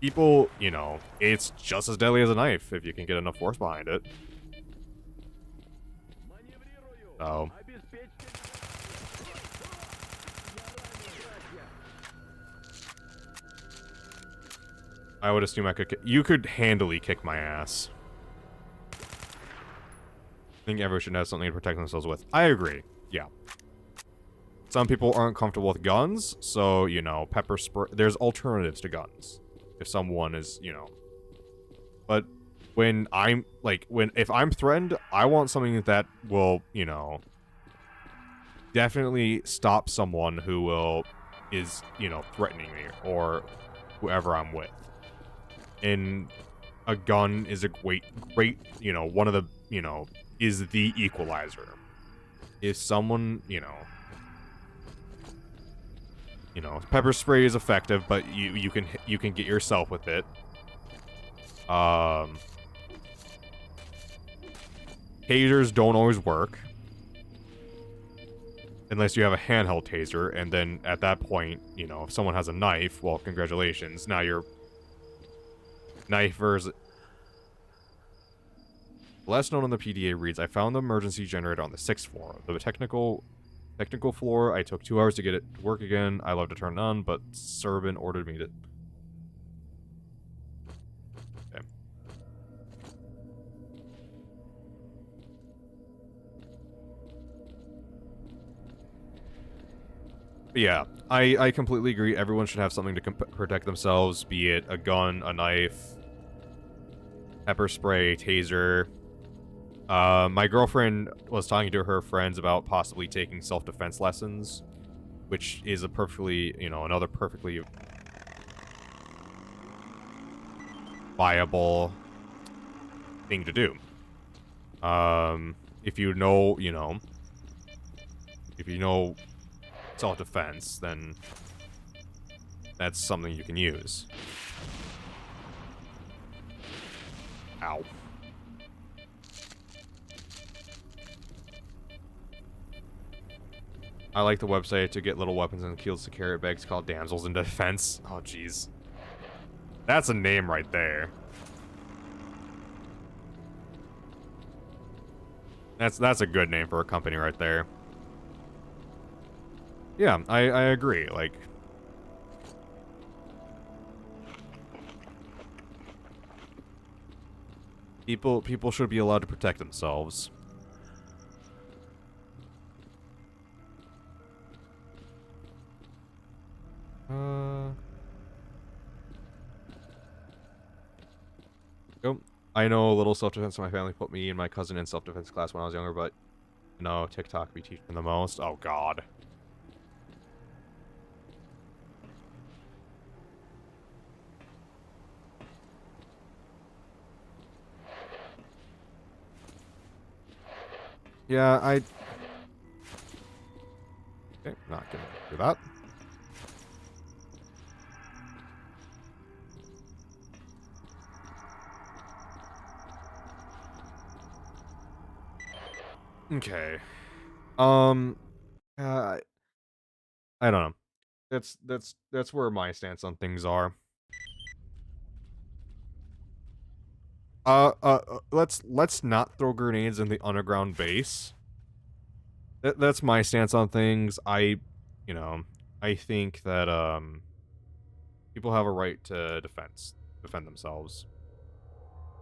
people, you know, it's just as deadly as a knife if you can get enough force behind it. So. I would assume you could handily kick my ass. I think everyone should have something to protect themselves with. I agree. yeah. Some people aren't comfortable with guns, so, you know, pepper spray... There's alternatives to guns. If someone is, you know... But when I'm, like, if I'm threatened, I want something that will, you know... definitely stop someone who is, you know, threatening me, or whoever I'm with. And a gun is a great, you know, one of the, you know, is the equalizer. If someone, you know, pepper spray is effective, but you can get yourself with it. Tasers don't always work. Unless you have a handheld taser, and then at that point, you know, if someone has a knife, well, congratulations. Now you're... Knife versus... Last note on the PDA reads, I found the emergency generator on the 6th floor. The technical floor, I took 2 hours to get it to work again. I love to turn it on, but Servant ordered me to... Okay. But yeah, I completely agree. Everyone should have something to protect themselves, be it a gun, a knife, pepper spray, taser. My girlfriend was talking to her friends about possibly taking self-defense lessons, which is a perfectly, you know, another perfectly viable thing to do. If you know, you know, self-defense, then that's something you can use. Ow. I like the website to get little weapons and kills to carry bags called Damsels in Defense. Oh, jeez. That's a name right there. That's a good name for a company right there. Yeah, I agree. Like, people should be allowed to protect themselves. Oh, I know a little self-defense. My family put me and my cousin in self-defense class when I was younger, but no, TikTok be teaching the most. Oh, God. Yeah, okay, not gonna do that. Okay. I don't know. That's where my stance on things are. Let's not throw grenades in the underground base. That's my stance on things. You know, I think that people have a right to defend themselves.